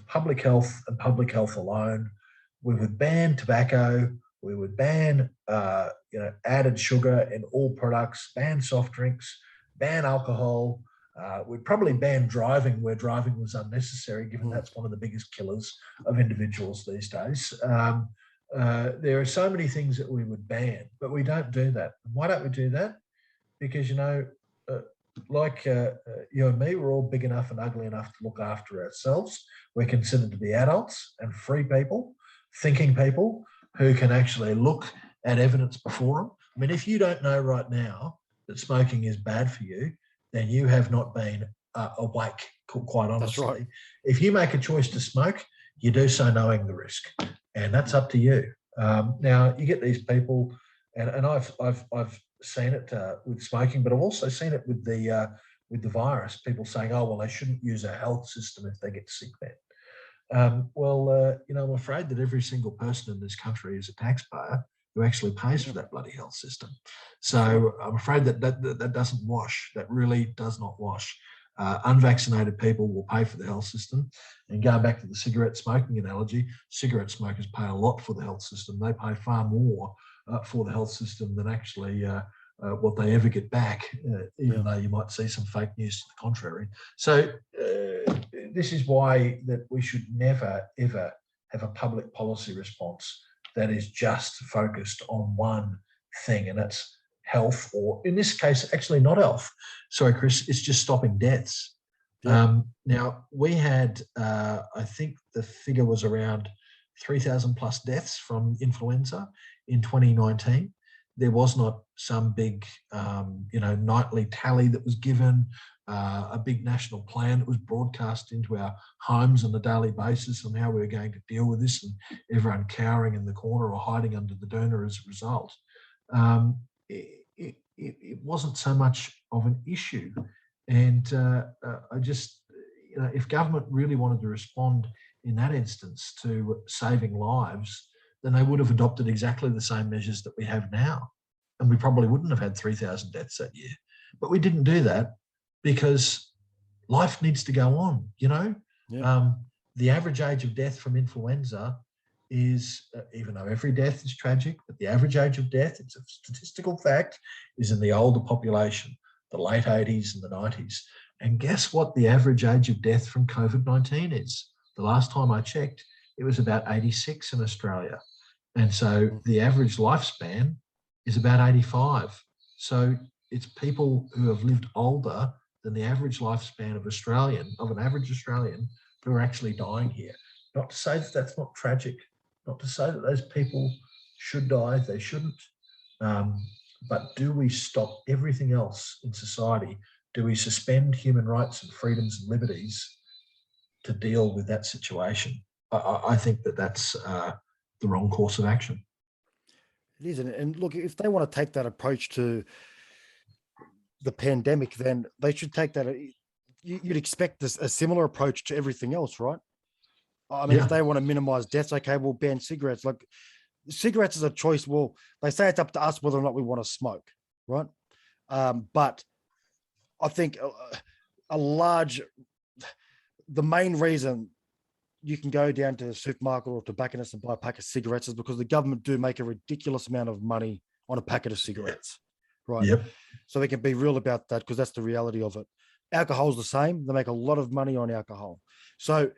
public health and public health alone, we would ban tobacco, we would ban you know, added sugar in all products, ban soft drinks, ban alcohol. We'd probably ban driving where driving was unnecessary, given that's one of the biggest killers of individuals these days. There are so many things that we would ban, but we don't do that. Why don't we do that? Because, you know, like you and me, we're all big enough and ugly enough to look after ourselves. We're considered to be adults and free people, thinking people who can actually look at evidence before them. I mean, if you don't know right now that smoking is bad for you, then you have not been awake, quite honestly. That's right. If you make a choice to smoke, you do so knowing the risk, and that's up to you. Now, you get these people, and I've seen it with smoking, but I've also seen it with the virus. People saying, "Oh, well, they shouldn't use our health system if they get sick then." You know, I'm afraid that every single person in this country is a taxpayer who actually pays for that bloody health system. So I'm afraid that doesn't wash. That really does not wash. unvaccinated people will pay for the health system. And going back to the cigarette smoking analogy, cigarette smokers pay a lot for the health system. They pay far more for the health system than actually what they ever get back, even though you might see some fake news to the contrary. So this is why that we should never, ever have a public policy response that is just focused on one thing, and that's health, or in this case, actually not health. Sorry, Chris, it's just stopping deaths. Yeah. Now, we had, I think the figure was around 3,000 plus deaths from influenza in 2019. There was not some big, nightly tally that was given, a big national plan that was broadcast into our homes on a daily basis on how we were going to deal with this, and everyone cowering in the corner or hiding under the doona as a result. It wasn't so much of an issue. And I just, if government really wanted to respond in that instance to saving lives, then they would have adopted exactly the same measures that we have now. And we probably wouldn't have had 3,000 deaths that year. But we didn't do that because life needs to go on, Yeah. The average age of death from influenza is, even though every death is tragic, but the average age of death, it's a statistical fact, is in the older population, the late 80s and the 90s. And guess what the average age of death from COVID-19 is? The last time I checked, it was about 86 in Australia. And so the average lifespan is about 85. So it's people who have lived older than the average lifespan of an average Australian who are actually dying here. Not to say that that's not tragic, not to say that those people should die, they shouldn't. But do we stop everything else in society? Do we suspend human rights and freedoms and liberties to deal with that situation? I think that that's the wrong course of action. It is. And look, if they want to take that approach to the pandemic, then they should take that. You'd expect a similar approach to everything else, right? I mean, if they want to minimize deaths, okay, we'll ban cigarettes. Like, cigarettes is a choice. Well, they say it's up to us whether or not we want to smoke, right? But I think the main reason you can go down to the supermarket or tobacconist and buy a pack of cigarettes is because the government do make a ridiculous amount of money on a packet of cigarettes, right? Yep. So they can be real about that, because that's the reality of it. Alcohol's the same. They make a lot of money on alcohol. So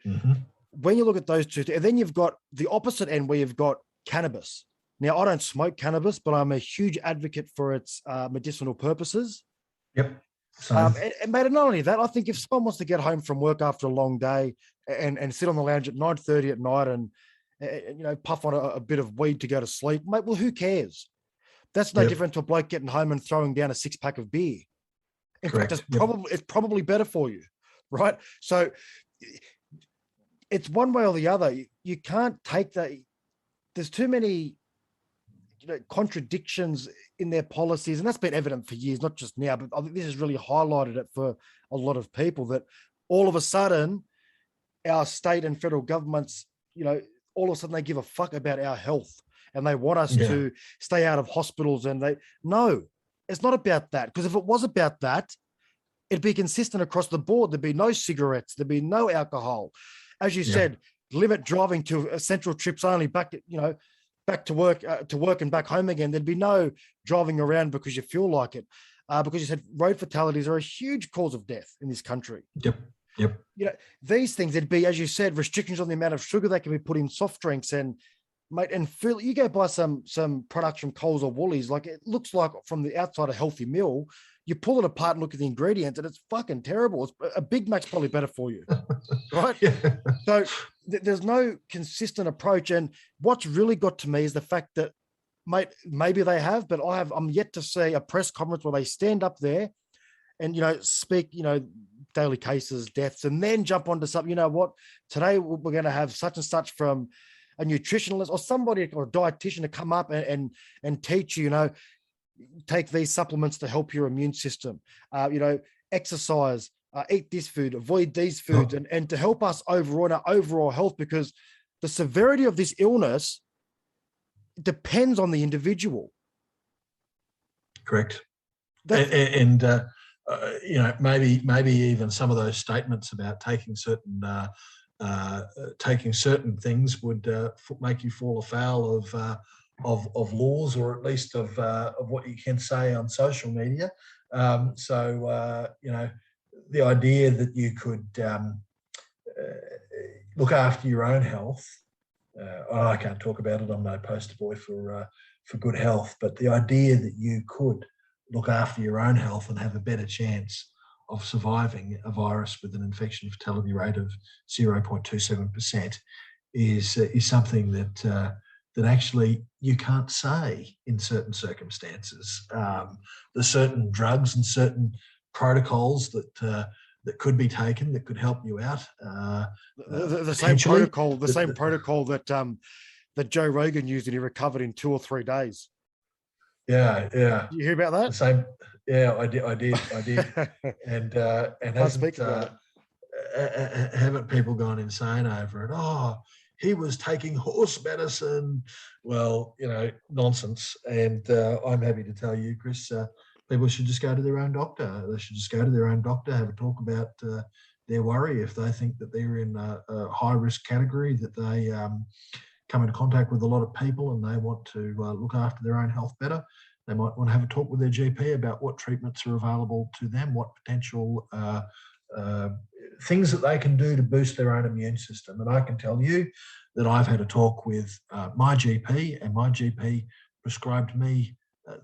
when you look at those two, and then you've got the opposite end where you've got cannabis. Now, I don't smoke cannabis, but I'm a huge advocate for its medicinal purposes. Yep. And mate, not only that, I think if someone wants to get home from work after a long day and sit on the lounge at 9:30 at night and puff on a bit of weed to go to sleep, mate, well, who cares? That's no different to a bloke getting home and throwing down a 6-pack of beer. In fact, it's probably better for you, right? So it's one way or the other. You can't take that. There's too many contradictions in their policies, and that's been evident for years, not just now, but I think this has really highlighted it for a lot of people, that all of a sudden our state and federal governments, all of a sudden they give a fuck about our health and they want us to stay out of hospitals. And no, it's not about that. Because if it was about that, it'd be consistent across the board. There'd be no cigarettes, there'd be no alcohol. As you said, limit driving to essential trips only, back to work and back home again. There'd be no driving around because you feel like it, because you said road fatalities are a huge cause of death in this country. Yep. These things, there'd be, as you said, restrictions on the amount of sugar that can be put in soft drinks. And mate, and Phil, you go buy some products from Coles or Woolies, like it looks like from the outside a healthy meal. You pull it apart and look at the ingredients, and it's fucking terrible. A Big Mac's probably better for you, right? So there's no consistent approach. And what's really got to me is the fact that, mate, maybe they have, but I'm yet to see a press conference where they stand up there and, speak, daily cases, deaths, and then jump onto something. You know what? Today we're going to have such and such from a nutritionalist or somebody or a dietitian to come up and teach you, take these supplements to help your immune system, exercise, eat this food, avoid these foods, and to help us overall in our overall health, because the severity of this illness depends on the individual. Correct. And maybe even some of those statements about taking certain things would make you fall afoul of laws, or at least of what you can say on social media. The idea that you could look after your own health. I can't talk about it. I'm no poster boy for good health, but the idea that you could look after your own health and have a better chance of surviving a virus with an infection fatality rate of 0.27% is something that actually you can't say in certain circumstances. There's certain drugs and certain protocols that could be taken that could help you out. The same protocol that Joe Rogan used, and he recovered in 2 or 3 days. Yeah. You hear about that? The same. Yeah, I did. and haven't people gone insane over it? Oh, he was taking horse medicine. Well, nonsense. And I'm happy to tell you, Chris, people should just go to their own doctor. They should just go to their own doctor, have a talk about their worry. If they think that they're in a high-risk category, that they come into contact with a lot of people and they want to look after their own health better, they might want to have a talk with their GP about what treatments are available to them, what potential things that they can do to boost their own immune system. And I can tell you that I've had a talk with my GP, and my GP prescribed me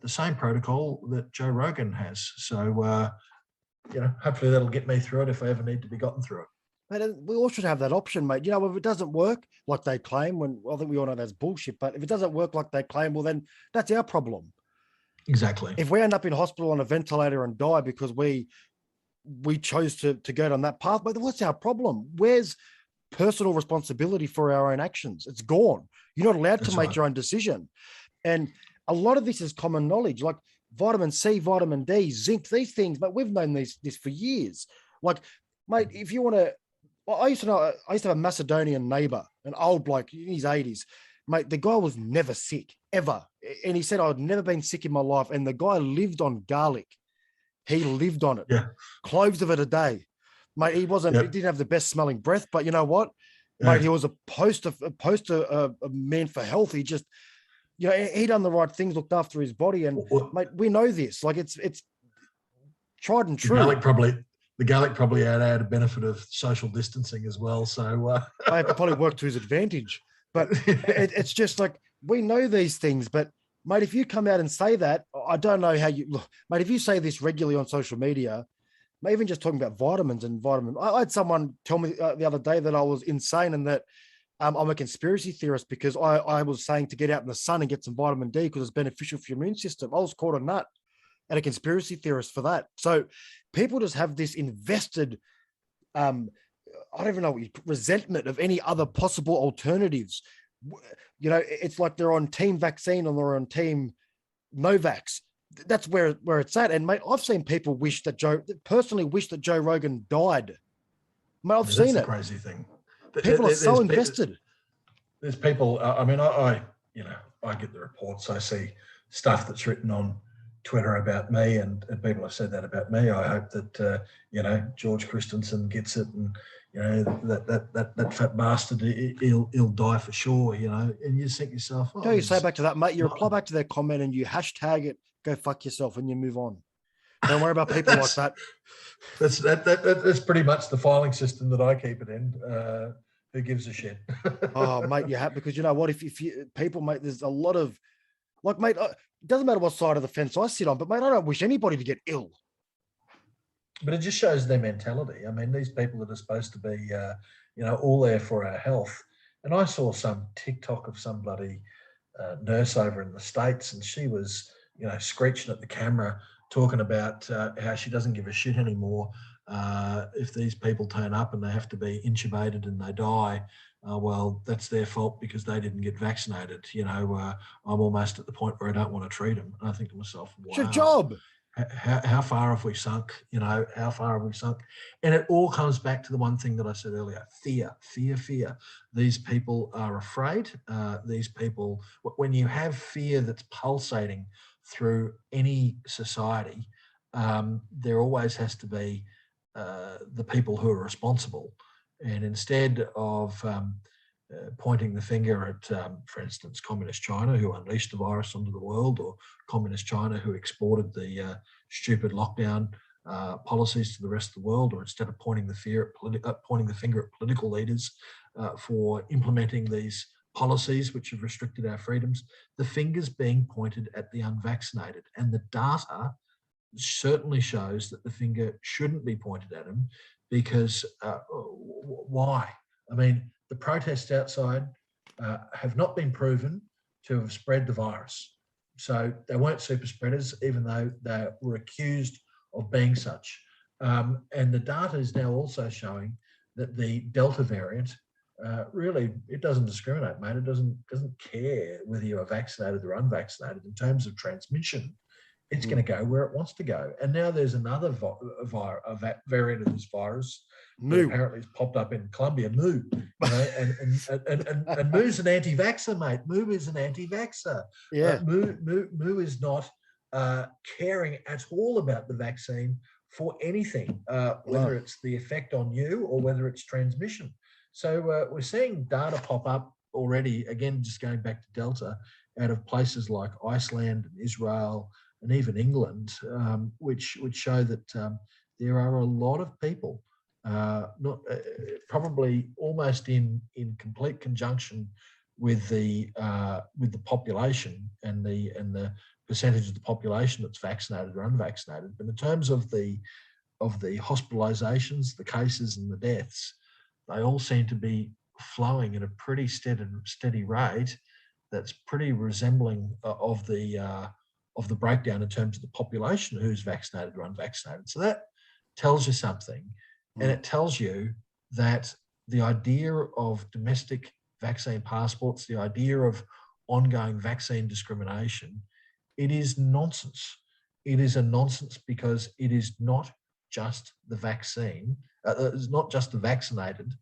the same protocol that Joe Rogan has. So, hopefully that'll get me through it if I ever need to be gotten through it. Mate, we all should have that option, mate. If it doesn't work like they claim, I think we all know that's bullshit, but if it doesn't work like they claim, well, then that's our problem. Exactly. If we end up in hospital on a ventilator and die because we chose to go down that path, but what's our problem? Where's personal responsibility for our own actions? It's gone. You're not allowed to make your own decision. And a lot of this is common knowledge, like vitamin C, vitamin D, zinc, these things, but we've known this for years. Like, mate, if you want to, I used to have a Macedonian neighbor, an old bloke in his 80s. Mate, the guy was never sick, ever. And he said, I'd never been sick in my life. And the guy lived on garlic. He lived on it. Yeah. Cloves of it a day. Mate, he didn't have the best smelling breath, but you know what? Yeah. Mate, he was a poster man for health. He just, he done the right things, looked after his body. And mate, we know this. Like it's tried and true. The garlic probably had a benefit of social distancing as well. So it probably worked to his advantage. But it's just like, we know these things, but mate, if you come out and say that, I don't know how you look, mate. If you say this regularly on social media, maybe even just talking about vitamins and I had someone tell me the other day that I was insane and that I'm a conspiracy theorist because I was saying to get out in the sun and get some vitamin D because it's beneficial for your immune system. I was called a nut and a conspiracy theorist for that. So people just have this invested, I don't even know, resentment of any other possible alternatives. It's like they're on team vaccine or they're on team no vax. That's where it's at. And mate, I've seen people wish that Joe Rogan died. Mate, I've seen it. That's a crazy thing. People are so invested. There's people. I get the reports. I see stuff that's written on Twitter about me, and people have said that about me. I hope that George Christensen gets it, and that fat bastard, he'll die for sure. And you just think to yourself, you say back to that, mate. You reply back to their comment and you hashtag it. Go fuck yourself, and you move on. Don't worry about people like that. That's pretty much the filing system that I keep it in. Who gives a shit? Oh, mate, you have, because you know what? If people, mate, there's a lot of, like, mate, it doesn't matter what side of the fence I sit on, but mate, I don't wish anybody to get ill. But it just shows their mentality. I mean, these people that are supposed to be, all there for our health. And I saw some TikTok of some bloody nurse over in the States, and she was, screeching at the camera, talking about how she doesn't give a shit anymore if these people turn up and they have to be intubated and they die. Well, that's their fault because they didn't get vaccinated. I'm almost at the point where I don't want to treat them. And I think to myself, wow. It's your job. How far have we sunk? How far have we sunk? And it all comes back to the one thing that I said earlier: fear. These people are afraid. These people, when you have fear that's pulsating through any society, there always has to be the people who are responsible. And instead of pointing the finger at, for instance, Communist China, who unleashed the virus onto the world, or Communist China, who exported the stupid lockdown policies to the rest of the world, or instead of pointing the finger at political leaders for implementing these policies which have restricted our freedoms, the finger's being pointed at the unvaccinated. And the data certainly shows that the finger shouldn't be pointed at them, because why? I mean, the protests outside have not been proven to have spread the virus. So they weren't super spreaders, even though they were accused of being such. And the data is now also showing that the Delta variant really, it doesn't discriminate, mate. It doesn't care whether you are vaccinated or unvaccinated in terms of transmission. It's going to go where it wants to go. And now there's another variant of this virus that apparently has popped up in Colombia, Mu. And Mu's an anti-vaxxer, mate. Mu is an anti-vaxxer. Yeah. Mu is not caring at all about the vaccine for anything, whether it's the effect on you or whether it's transmission. So we're seeing data pop up already, again, just going back to Delta, out of places like Iceland and Israel and even England, which would show that there are a lot of people, probably almost in complete conjunction with the population and the percentage of the population that's vaccinated or unvaccinated. But in terms of the hospitalizations, the cases, and the deaths, they all seem to be flowing at a pretty steady rate that's pretty resembling of the breakdown in terms of the population who's vaccinated or unvaccinated. So that tells you something, and it tells you that the idea of domestic vaccine passports, the idea of ongoing vaccine discrimination, it is nonsense. It is a nonsense because it is not just the vaccine. It's not just the vaccinated.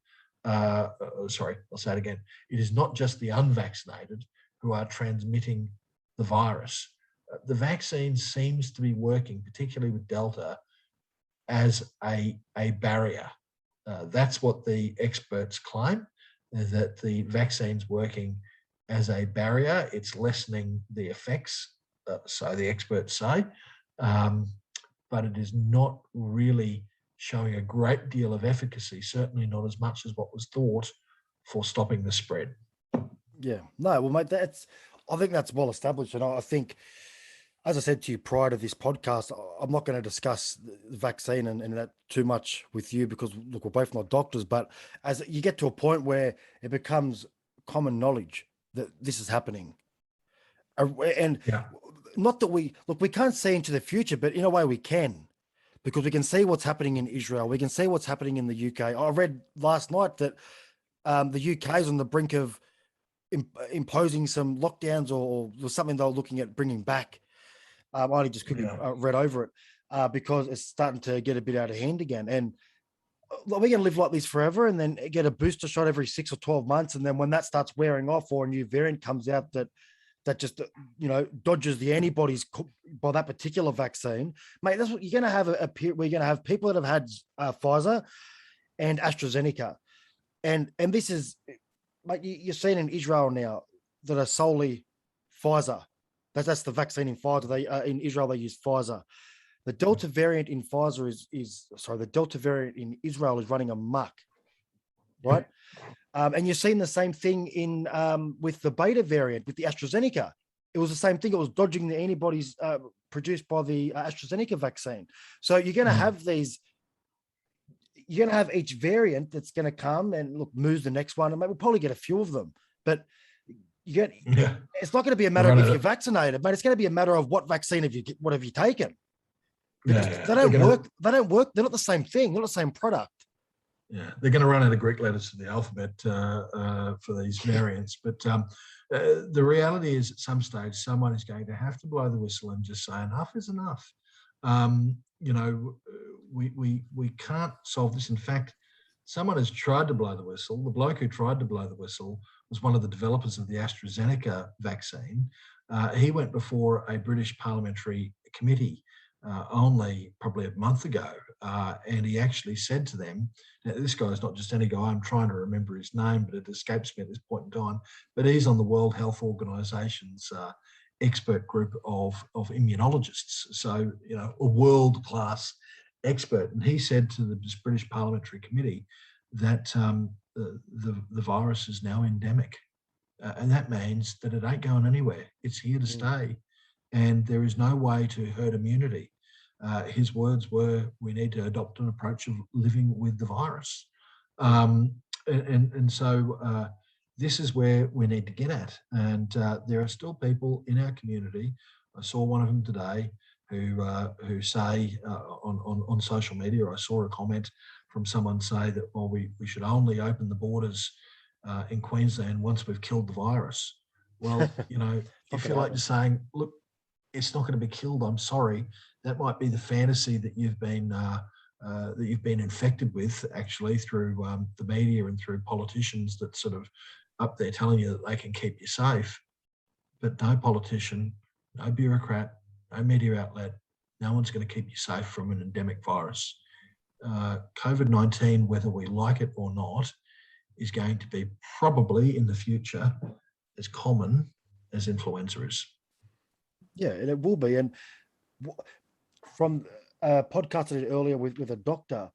Sorry, I'll say it again. It is not just the unvaccinated who are transmitting the virus. The vaccine seems to be working, particularly with Delta, as a barrier. That's what the experts claim, that the vaccine's working as a barrier. It's lessening the effects, so the experts say, but it is not really showing a great deal of efficacy, certainly not as much as what was thought for stopping the spread. Yeah, no, well, mate, I think that's well established. And I think, as I said to you prior to this podcast, I'm not going to discuss the vaccine and that too much with you because, look, we're both not doctors, but as you get to a point where it becomes common knowledge that this is happening. And not that we can't see into the future, but in a way we can, because we can see what's happening in Israel. We can see what's happening in the UK. I read last night that the UK is on the brink of imposing some lockdowns or something they were looking at bringing back. I only just quickly read over it because it's starting to get a bit out of hand again. And we're going to live like this forever and then get a booster shot every 6 or 12 months. And then when that starts wearing off or a new variant comes out that just, dodges the antibodies by that particular vaccine, mate, that's what you're going to have we're going to have people that have had Pfizer and AstraZeneca. And this is, mate, you're seeing in Israel now that are solely Pfizer. That's the vaccine in Pfizer. In Israel, they use Pfizer. The Delta variant in Pfizer the Delta variant in Israel is running amok, right? And you're seeing the same thing in with the Beta variant, with the AstraZeneca. It was the same thing. It was dodging the antibodies produced by the AstraZeneca vaccine. So you're going to have these, you're going to have each variant that's going to come and look, Mu's the next one. And we'll probably get a few of them, but it's not going to be a matter of if you're vaccinated, but it's going to be a matter of what vaccine have you taken. Because they don't work. They don't work. They're not the same thing. They're not the same product. Yeah, they're going to run out of Greek letters to the alphabet for these variants. But the reality is, at some stage, someone is going to have to blow the whistle and just say enough is enough. We can't solve this. In fact, someone has tried to blow the whistle. The bloke who tried to blow the whistle was one of the developers of the AstraZeneca vaccine. He went before a British parliamentary committee only probably a month ago, and he actually said to them, now, this guy is not just any guy, I'm trying to remember his name, but it escapes me at this point in time, but he's on the World Health Organization's expert group of immunologists, so, you know, a world-class expert. And he said to the British Parliamentary Committee that the virus is now endemic. And that means that it ain't going anywhere. It's here to stay. And there is no way to herd immunity. His words were, we need to adopt an approach of living with the virus. And so this is where we need to get at. And there are still people in our community, I saw one of them today, who say on social media, I saw a comment from someone say that, well, we should only open the borders in Queensland once we've killed the virus. Well, you know, if you're like just saying, look, it's not going to be killed, I'm sorry, that might be the fantasy that you've been infected with, actually, through the media and through politicians that sort of up there telling you that they can keep you safe. But no politician, no bureaucrat, no media outlet, no one's going to keep you safe from an endemic virus. COVID-19, whether we like it or not, is going to be probably in the future as common as influenza is. Yeah, and it will be. And from a podcast I did earlier with a doctor,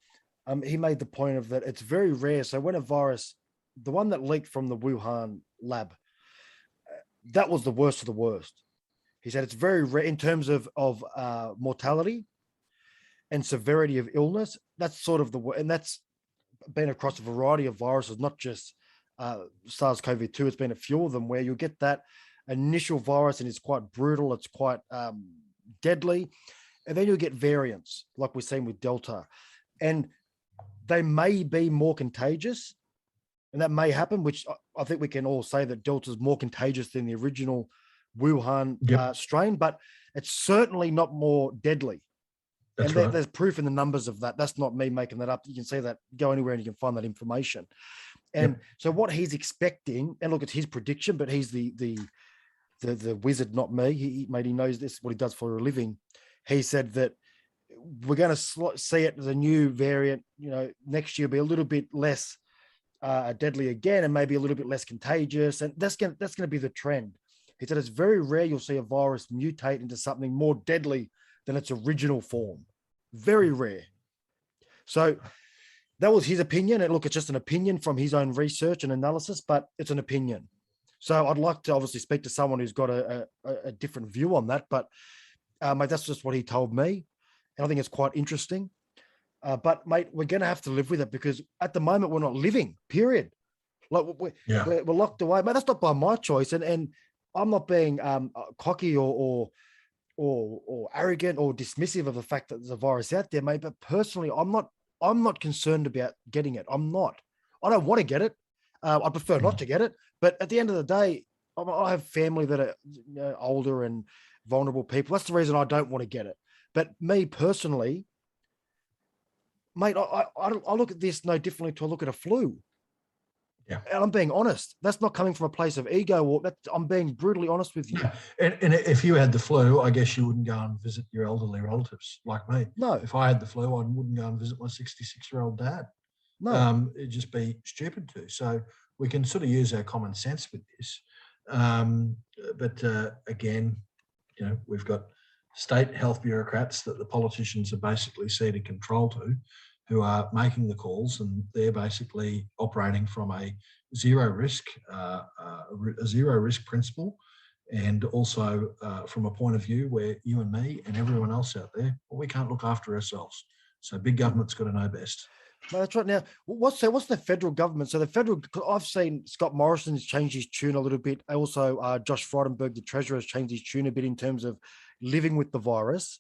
he made the point of that it's very rare. So when a virus, the one that leaked from the Wuhan lab, that was the worst of the worst. He said it's very rare in terms of mortality and severity of illness. That's sort of and that's been across a variety of viruses, not just SARS-CoV-2. It's been a few of them where you'll get that initial virus and it's quite brutal. It's quite deadly. And then you'll get variants like we're seeing with Delta. And they may be more contagious. And that may happen, which I think we can all say that Delta is more contagious than the original Wuhan strain, but it's certainly not more deadly. That's and right. There's proof in the numbers of that. That's not me making that up. You can see that, go anywhere and you can find that information. And so what he's expecting, and look, it's his prediction, but he's the wizard, not me. He knows this, what he does for a living. He said that we're going to see it as a new variant, you know, next year be a little bit less deadly again, and maybe a little bit less contagious. And that's going to be the trend. He said it's very rare you'll see a virus mutate into something more deadly than its original form. Very rare. So that was his opinion. And look, it's just an opinion from his own research and analysis, but it's an opinion. So I'd like to obviously speak to someone who's got a different view on that, but mate, that's just what he told me. And I think it's quite interesting. But mate, we're going to have to live with it because at the moment we're not living, period. Like we're locked away. Mate, that's not by my choice. And I'm not being cocky or arrogant or dismissive of the fact that there's a virus out there, mate. But personally, I'm not concerned about getting it. I'm not. I don't want to get it. I prefer not to get it. But at the end of the day, I have family that are, you know, older and vulnerable people. That's the reason I don't want to get it. But me personally, mate, I look at this no differently to I look at a flu. Yeah. And I'm being honest. That's not coming from a place of ego. Or I'm being brutally honest with you. Yeah. And if you had the flu, I guess you wouldn't go and visit your elderly relatives like me. No. If I had the flu, I wouldn't go and visit my 66-year-old dad. No. It'd just be stupid to. So we can sort of use our common sense with this. But again, you know, we've got state health bureaucrats that the politicians are basically ceding control to, who are making the calls, and they're basically operating from a zero risk principle, and also from a point of view where you and me and everyone else out there, well, we can't look after ourselves. So big government's got to know best. No, that's right. Now, what's the federal government? So the federal, I've seen Scott Morrison's changed his tune a little bit. Also, Josh Frydenberg, the treasurer, has changed his tune a bit in terms of living with the virus.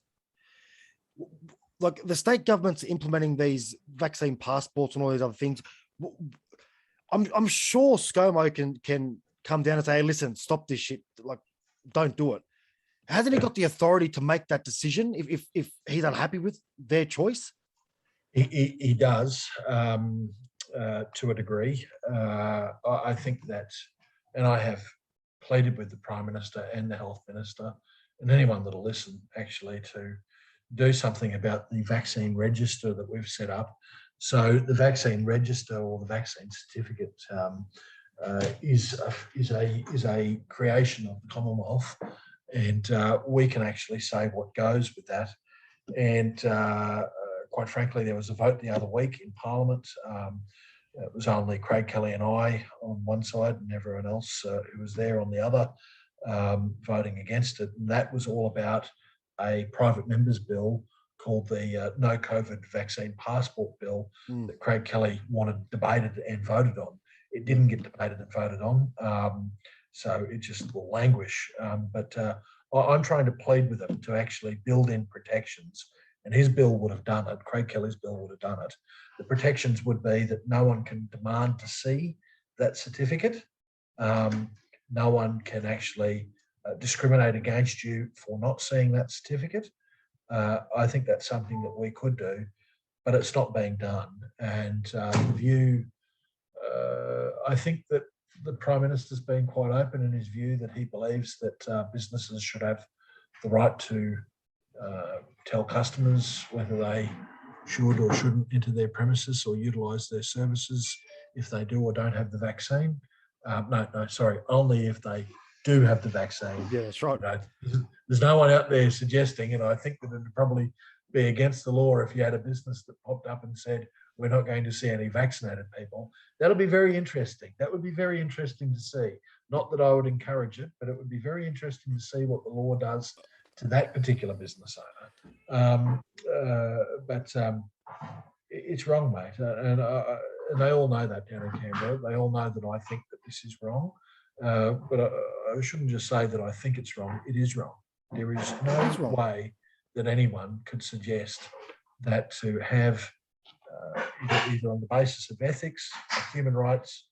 Like the state governments implementing these vaccine passports and all these other things. I'm sure ScoMo can come down and say, hey, listen, stop this shit. Like, don't do it. Hasn't he got the authority to make that decision if he's unhappy with their choice? He does to a degree. I think that, and I have pleaded with the Prime Minister and the Health Minister and anyone that'll listen actually to do something about the vaccine register that we've set up. So the vaccine register or the vaccine certificate is a creation of the Commonwealth, and we can actually say what goes with that. And quite frankly, there was a vote the other week in Parliament. It was only Craig Kelly and I on one side, and everyone else who was there on the other, voting against it. And that was all about a private member's bill called the No COVID Vaccine Passport Bill that Craig Kelly wanted debated and voted on. It didn't get debated and voted on, so it just will languish. But I'm trying to plead with him to actually build in protections, and his bill would have done it. Craig Kelly's bill would have done it. The protections would be that no one can demand to see that certificate. No one can actually discriminate against you for not seeing that certificate. I think that's something that we could do, but it's not being done. And the view, I think that the Prime Minister's been quite open in his view that he believes that businesses should have the right to tell customers whether they should or shouldn't enter their premises or utilise their services if they do or don't have the vaccine. Only if they do have the vaccine. Yeah, that's right. There's no one out there suggesting, and I think that it would probably be against the law if you had a business that popped up and said, we're not going to see any vaccinated people. That'll be very interesting. That would be very interesting to see. Not that I would encourage it, but it would be very interesting to see what the law does to that particular business owner. But it's wrong, mate. And they all know that down in Canberra. They all know that I think that this is wrong. But I shouldn't just say that I think it's wrong. It is wrong. There is no way that anyone could suggest that to have either on the basis of ethics, of human rights,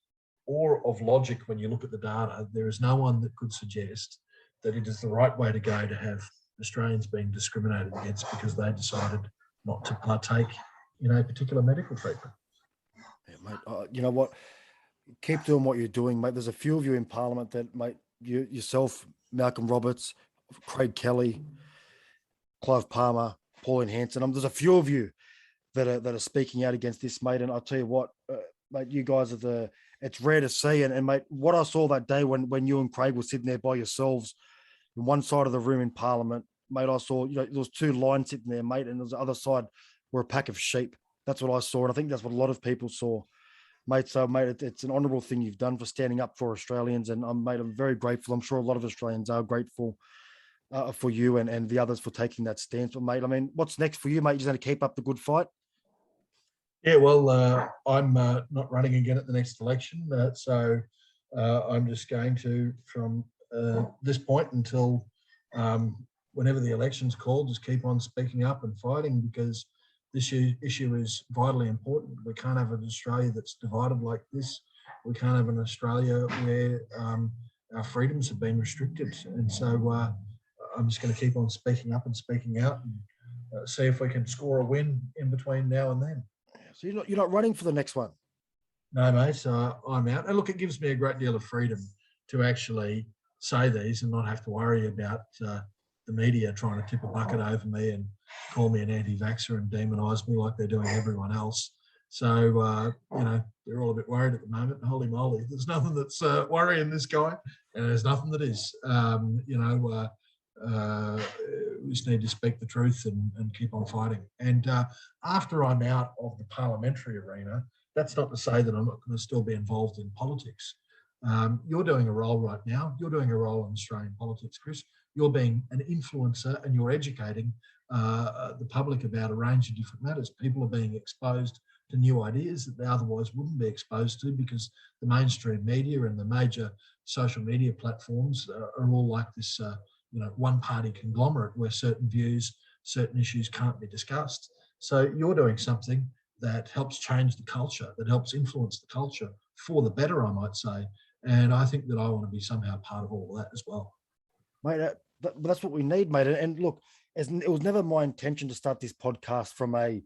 or of logic, when you look at the data, there is no one that could suggest that it is the right way to go to have Australians being discriminated against because they decided not to partake in a particular medical treatment. Yeah, mate. You know what? Keep doing what you're doing, mate. There's a few of you in Parliament that, mate, yourself, Malcolm Roberts, Craig Kelly, Clive Palmer, Pauline Hanson. There's a few of you that are speaking out against this, mate. And I'll tell you what, mate, you guys are it's rare to see. And mate, what I saw that day when you and Craig were sitting there by yourselves in one side of the room in Parliament, mate, I saw, there was two lions sitting there, mate, and the other side were a pack of sheep. That's what I saw. And I think that's what a lot of people saw, mate. So, mate, it's an honourable thing you've done for standing up for Australians. And I'm very grateful. I'm sure a lot of Australians are grateful for you and the others for taking that stance. But, mate, I mean, what's next for you, mate? You're just going to keep up the good fight? Yeah, well, I'm not running again at the next election. So I'm just going to, from this point until whenever the election's called, just keep on speaking up and fighting, because this issue is vitally important. We can't have an Australia that's divided like this. We can't have an Australia where our freedoms have been restricted. And so I'm just going to keep on speaking up and speaking out and see if we can score a win in between now and then. So you're not running for the next one? No, mate. I'm out. And look, it gives me a great deal of freedom to actually say these and not have to worry about the media trying to tip a bucket over me and call me an anti-vaxxer and demonise me like they're doing everyone else. So, they're all a bit worried at the moment. Holy moly, there's nothing that's worrying this guy, and there's nothing that is. We just need to speak the truth and keep on fighting. And after I'm out of the parliamentary arena, that's not to say that I'm not going to still be involved in politics. You're doing a role right now. You're doing a role in Australian politics, Chris. You're being an influencer and you're educating the public about a range of different matters. People are being exposed to new ideas that they otherwise wouldn't be exposed to, because the mainstream media and the major social media platforms are all like this one-party conglomerate where certain views, certain issues can't be discussed. So you're doing something that helps change the culture, that helps influence the culture for the better, I might say. And I think that I want to be somehow part of all of that as well. Mate, that's what we need, mate. And look, it was never my intention to start this podcast from a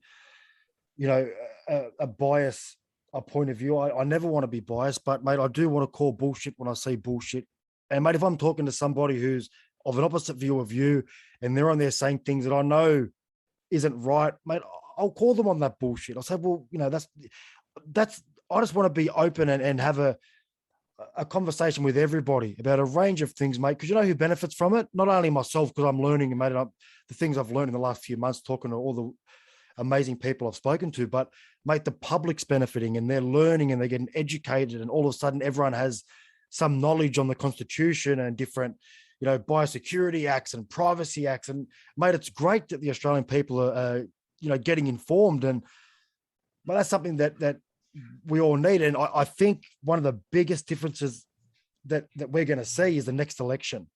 bias, a point of view. I never want to be biased, but, mate, I do want to call bullshit when I see bullshit. And, mate, if I'm talking to somebody who's of an opposite view of you and they're on there saying things that I know isn't right, mate, I'll call them on that bullshit. I'll say, well, that's I just want to be open and have a conversation with everybody about a range of things, mate, because you know who benefits from it? Not only myself, because I'm learning, and mate, the things I've learned in the last few months talking to all the amazing people I've spoken to, but mate, the public's benefiting and they're learning and they're getting educated, and all of a sudden everyone has some knowledge on the Constitution and different, biosecurity acts and privacy acts. And mate, it's great that the Australian people are getting informed, but that's something that we all need. And I think one of the biggest differences that we're going to see is the next election.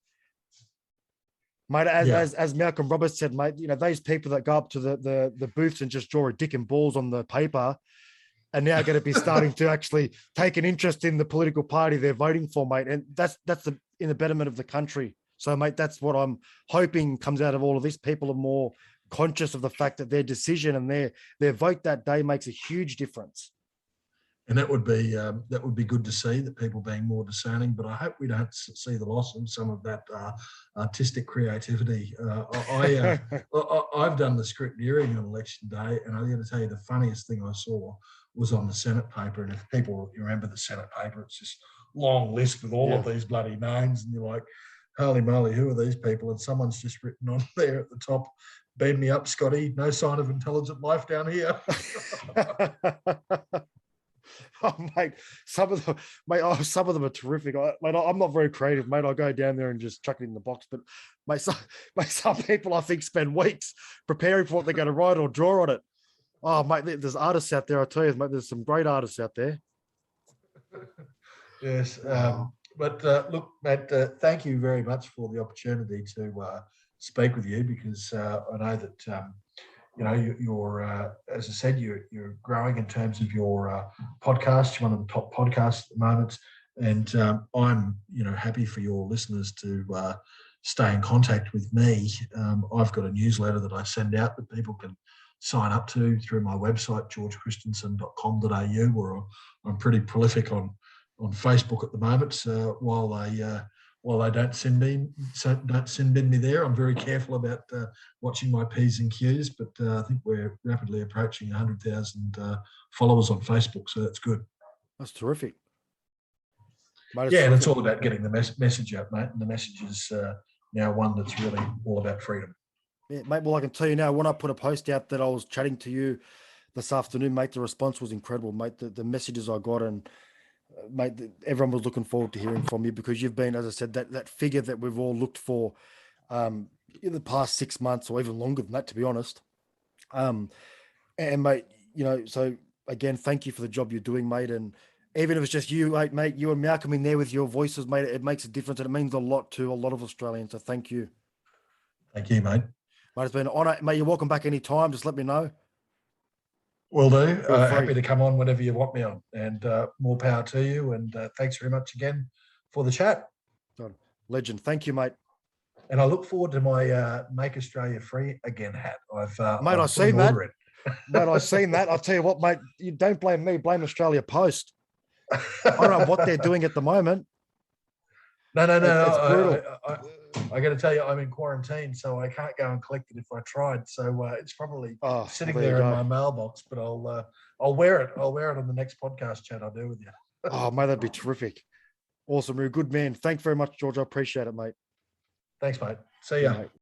Mate, as Malcolm Roberts said, mate, those people that go up to the booths and just draw a dick and balls on the paper are now going to be starting to actually take an interest in the political party they're voting for, mate. And that's in the betterment of the country. So, mate, that's what I'm hoping comes out of all of this. People are more conscious of the fact that their decision and their vote that day makes a huge difference. And that would be good to see, that people being more discerning. But I hope we don't see the loss of some of that artistic creativity. I've done the scripteering on election day, and I'm going to tell you the funniest thing I saw was on the Senate paper. And if people remember the Senate paper, it's this long list with all of these bloody names, and you're like, holy moly, who are these people? And someone's just written on there at the top, "Beam me up, Scotty. No sign of intelligent life down here." Oh, mate, some of them are terrific. I'm not very creative, mate. I go down there and just chuck it in the box. But mate, some people I think spend weeks preparing for what they're going to write or draw on it. Oh, mate, there's artists out there. I tell you, mate, there's some great artists out there. Yes, but look, Matt, thank you very much for the opportunity to speak with you, because I know that. You're as I said, you're growing in terms of your podcast. You're one of the top podcasts at the moment, and I'm happy for your listeners to stay in contact with me. I've got a newsletter that I send out that people can sign up to through my website, georgechristensen.com.au, where I'm pretty prolific on Facebook at the moment. While they don't send in me there, I'm very careful about watching my P's and Q's. But I think we're rapidly approaching 100,000 followers on Facebook, so that's good. That's terrific. Mate, and it's all about getting the message out, mate. And the message is now one that's really all about freedom. Yeah, mate. Well, I can tell you now, when I put a post out that I was chatting to you this afternoon, mate, the response was incredible, mate. The messages I got, and mate, everyone was looking forward to hearing from you, because you've been, as I said, that figure that we've all looked for in the past 6 months, or even longer than that, to be honest. And mate, so again, thank you for the job you're doing, mate. And even if it's just you, mate, you and Malcolm in there with your voices, mate, it makes a difference, and it means a lot to a lot of Australians. So thank you. Thank you, mate. Mate, it's been an honour. Mate, you're welcome back anytime. Just let me know. Will do. Happy to come on whenever you want me on, and more power to you. And thanks very much again for the chat. Legend. Thank you, mate. And I look forward to my Make Australia Free Again hat. I've seen that. Mate, I've seen that. I'll tell you what, mate, you don't blame me, blame Australia Post. I don't know what they're doing at the moment. No. It's brutal. I got to tell you, I'm in quarantine, so I can't go and collect it if I tried. So it's probably sitting there in my mailbox. But I'll wear it. I'll wear it on the next podcast chat I'll do with you. Oh, mate, that'd be terrific. Awesome. You're a good man. Thanks very much, George. I appreciate it, mate. Thanks, mate. See ya. Mate.